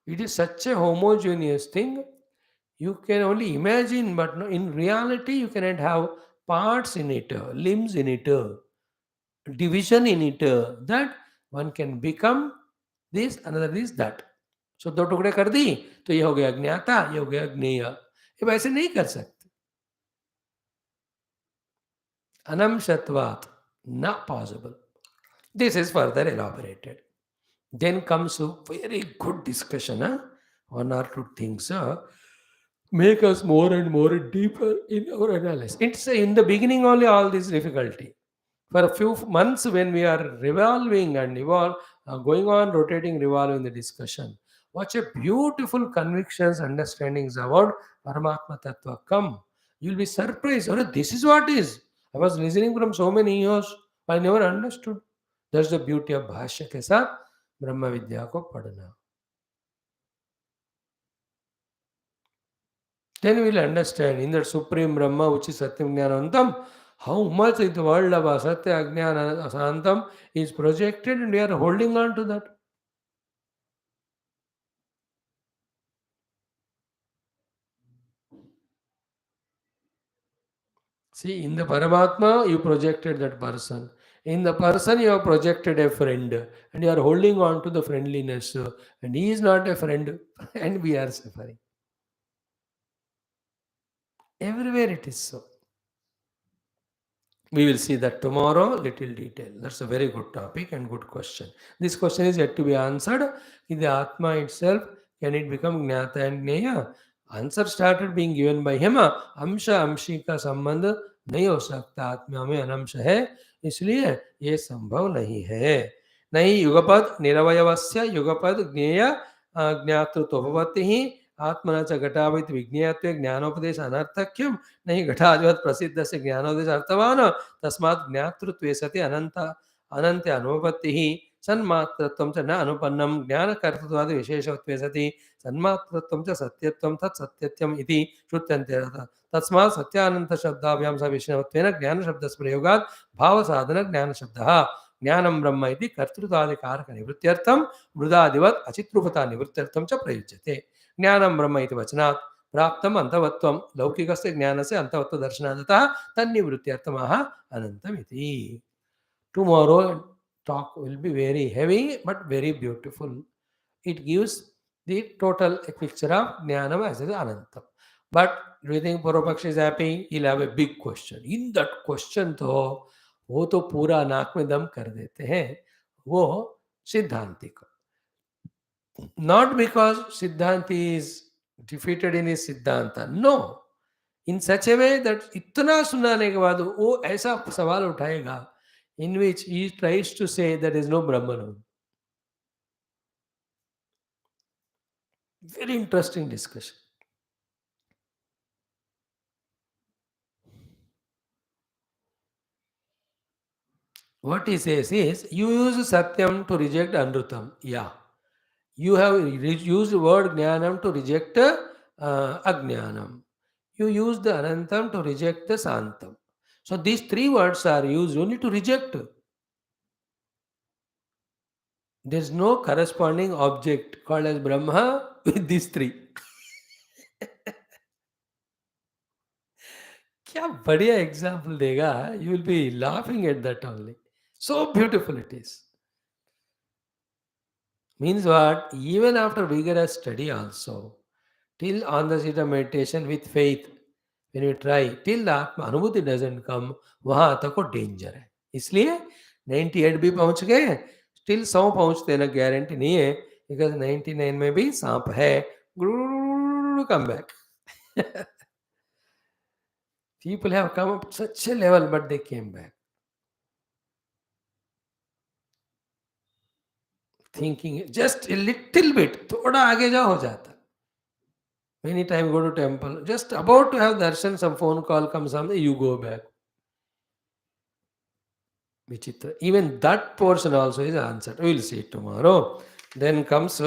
It is such a homogeneous thing. You can only imagine, but no, in reality, you cannot have parts in it, limbs in it, division in it, that one can become this, another this, that. So दो टुकड़े कर दी तो ये हो गया ज्ञाता, ये हो गया ज्ञेय. ये वैसे नहीं कर सकते. Anamshatvat, not possible. This is further elaborated. Then comes a very good discussion, one or two things. make us more and more deeper in our analysis. It's in the beginning only all this difficulty. For a few months, when we are revolving and going on, rotating, revolving the discussion, watch a beautiful convictions, understandings about Paramatma Tattva come. You'll be surprised. "Oh, this is what is. I was listening from so many years. I never understood." That's the beauty of Bhashya के साथ ब्रह्म विद्या को पढ़ना. Then we will understand in that Supreme Brahma, which is Satyam Jnanantam, how much in the world of Asatya Ajnana Asantam is projected, and we are holding on to that. See, in the Paramatma, you projected that person. In the person, you have projected a friend, and you are holding on to the friendliness, and he is not a friend, and we are suffering. Everywhere it is so. We will see that tomorrow, little detail. That's a very good topic and good question. This question is yet to be answered. In the Atma itself, can it become Jnata and Jnaya? Answer started being given by him. Amsha amshi का संबंध नहीं हो सकता. आत्मा में अनंश है, इसलिए ये संभव नहीं है. नहीं युगपद निरवयवस्य युगपद ज्ञेय ज्ञातृत्वभवति ही आत्मना च घटावित विज्ञेयत्वे ज्ञानोपदेश अनर्थक्यम नहीं घटाधिवत प्रसिद्ध से ज्ञानोपदेश अर्थवान तस्मात् ज्ञातृत्वे सति अनंत अनंत अनुपत्ति ही सन्मात्रत्वं च न अनुपन्नम ज्ञानकर्तृत्वादि विशेषत्वे सति सन्मात्रत्वं च सत्यत्वं तत् सत्यत्वम् इति श्रुत्यन्ते तस्मात् सत्यानंत शब्दाभ्यां स विष्णुत्वेन ज्ञान शब्दस्य प्रयोगात् भाव साधन ज्ञान शब्दः ज्ञानं ब्रह्म इति कर्तृत्वादि कारक निवृत्त्यर्थं मृदादिवत् अचित्रूपता निवृत्त्यर्थं च प्रयुज्यते. ज्ञानं ब्रह्म इति वचनात् प्राप्तम अंतवत्वम लौकिकस्य ज्ञानस्य अंतवत्व दर्शनादतः तन्निवृत्त्यर्थमः अनंतमिति. Tomorrow talk will be very heavy but very beautiful. It gives the total picture of Jnanam as Anantam. But do you think Purvapakshi is happy? He'll have a big question. In that question तो वो तो पूरा नाक में दम कर देते हैं वो सिद्धांति को. Not because Siddhanti is defeated in his Siddhanta. No. In such a way that इतना सुनाने के बाद वो ऐसा सवाल उठाएगा in which he tries to say there is no Brahman. Very interesting discussion. What he says is, you use Satyam to reject Anrutam. Yeah. You have used the word Jnanam to reject Ajnanam. You use the Anantam to reject the Santam. So these three words are used only to reject. There is no corresponding object called as Brahma with these three. क्या बढ़िया example देगा. You will be laughing at that only. So beautiful it is. Means what? Even after vigorous study also, till on the seat of meditation with faith, when we try, till the Atma अनुभूति doesn't come, वहाँ तक वो danger है. इसलिए 98 भी पहुँच गए, still 100 पहुँचते ना गारंटी नहीं है, because 99 में भी सांप है. Come back. People have come up to such a level, but they came back. Thinking just a little bit, थोड़ा आगे जाओ हो जाता. Many times go to temple, just about to have darshan, some phone call comes, something, you go back. Vichitra. Even that portion also is answered. We will see it tomorrow. Then comes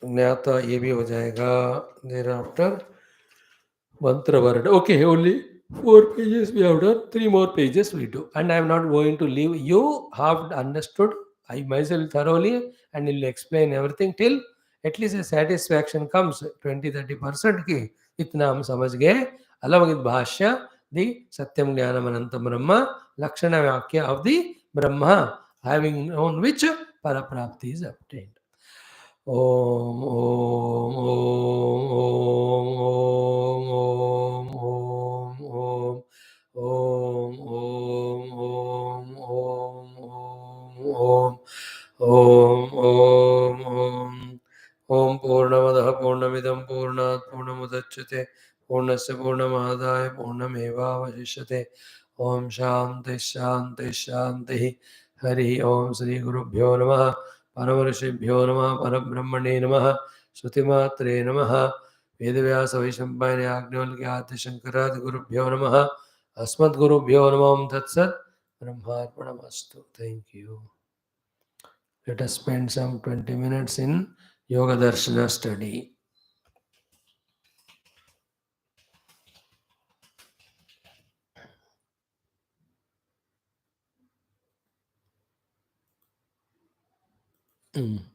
ज्ञाता ये भी हो जाएगा. Thereafter mantra word. Okay, only 4 pages we have done. 3 more pages we do. And I am not going to leave. You have understood. I myself thoroughly and will explain everything till at least a satisfaction comes. 20-30% की इतना हम समझ गए. Along with Bhashya, the Satyam Jnanam Anantam Brahma, Lakshana Vakya of the Brahma, having known which Paraprapti is obtained. Om Om Om Om Om Om Om Om Om Om Om Om Om Om Purnamadaha Purnamidam Purnat Purnamudachyate Purnasya Purnamadaya Purnamevavashishyate. Om Shanti Shanti Shanti. Hari Om Sri Gurubhyo Namaha Paramarshibhyo Namaha Parabrahmane Namaha Shrutimatre Namaha Vedavyasa Vaishampayana Yagnavalkya Shankara Gurubhyo Namaha Asmat Gurubhyo Namaha Tat Sat Brahmarpanamastu. Thank you. Let us spend some 20 minutes in Yoga Darshana study. Mm.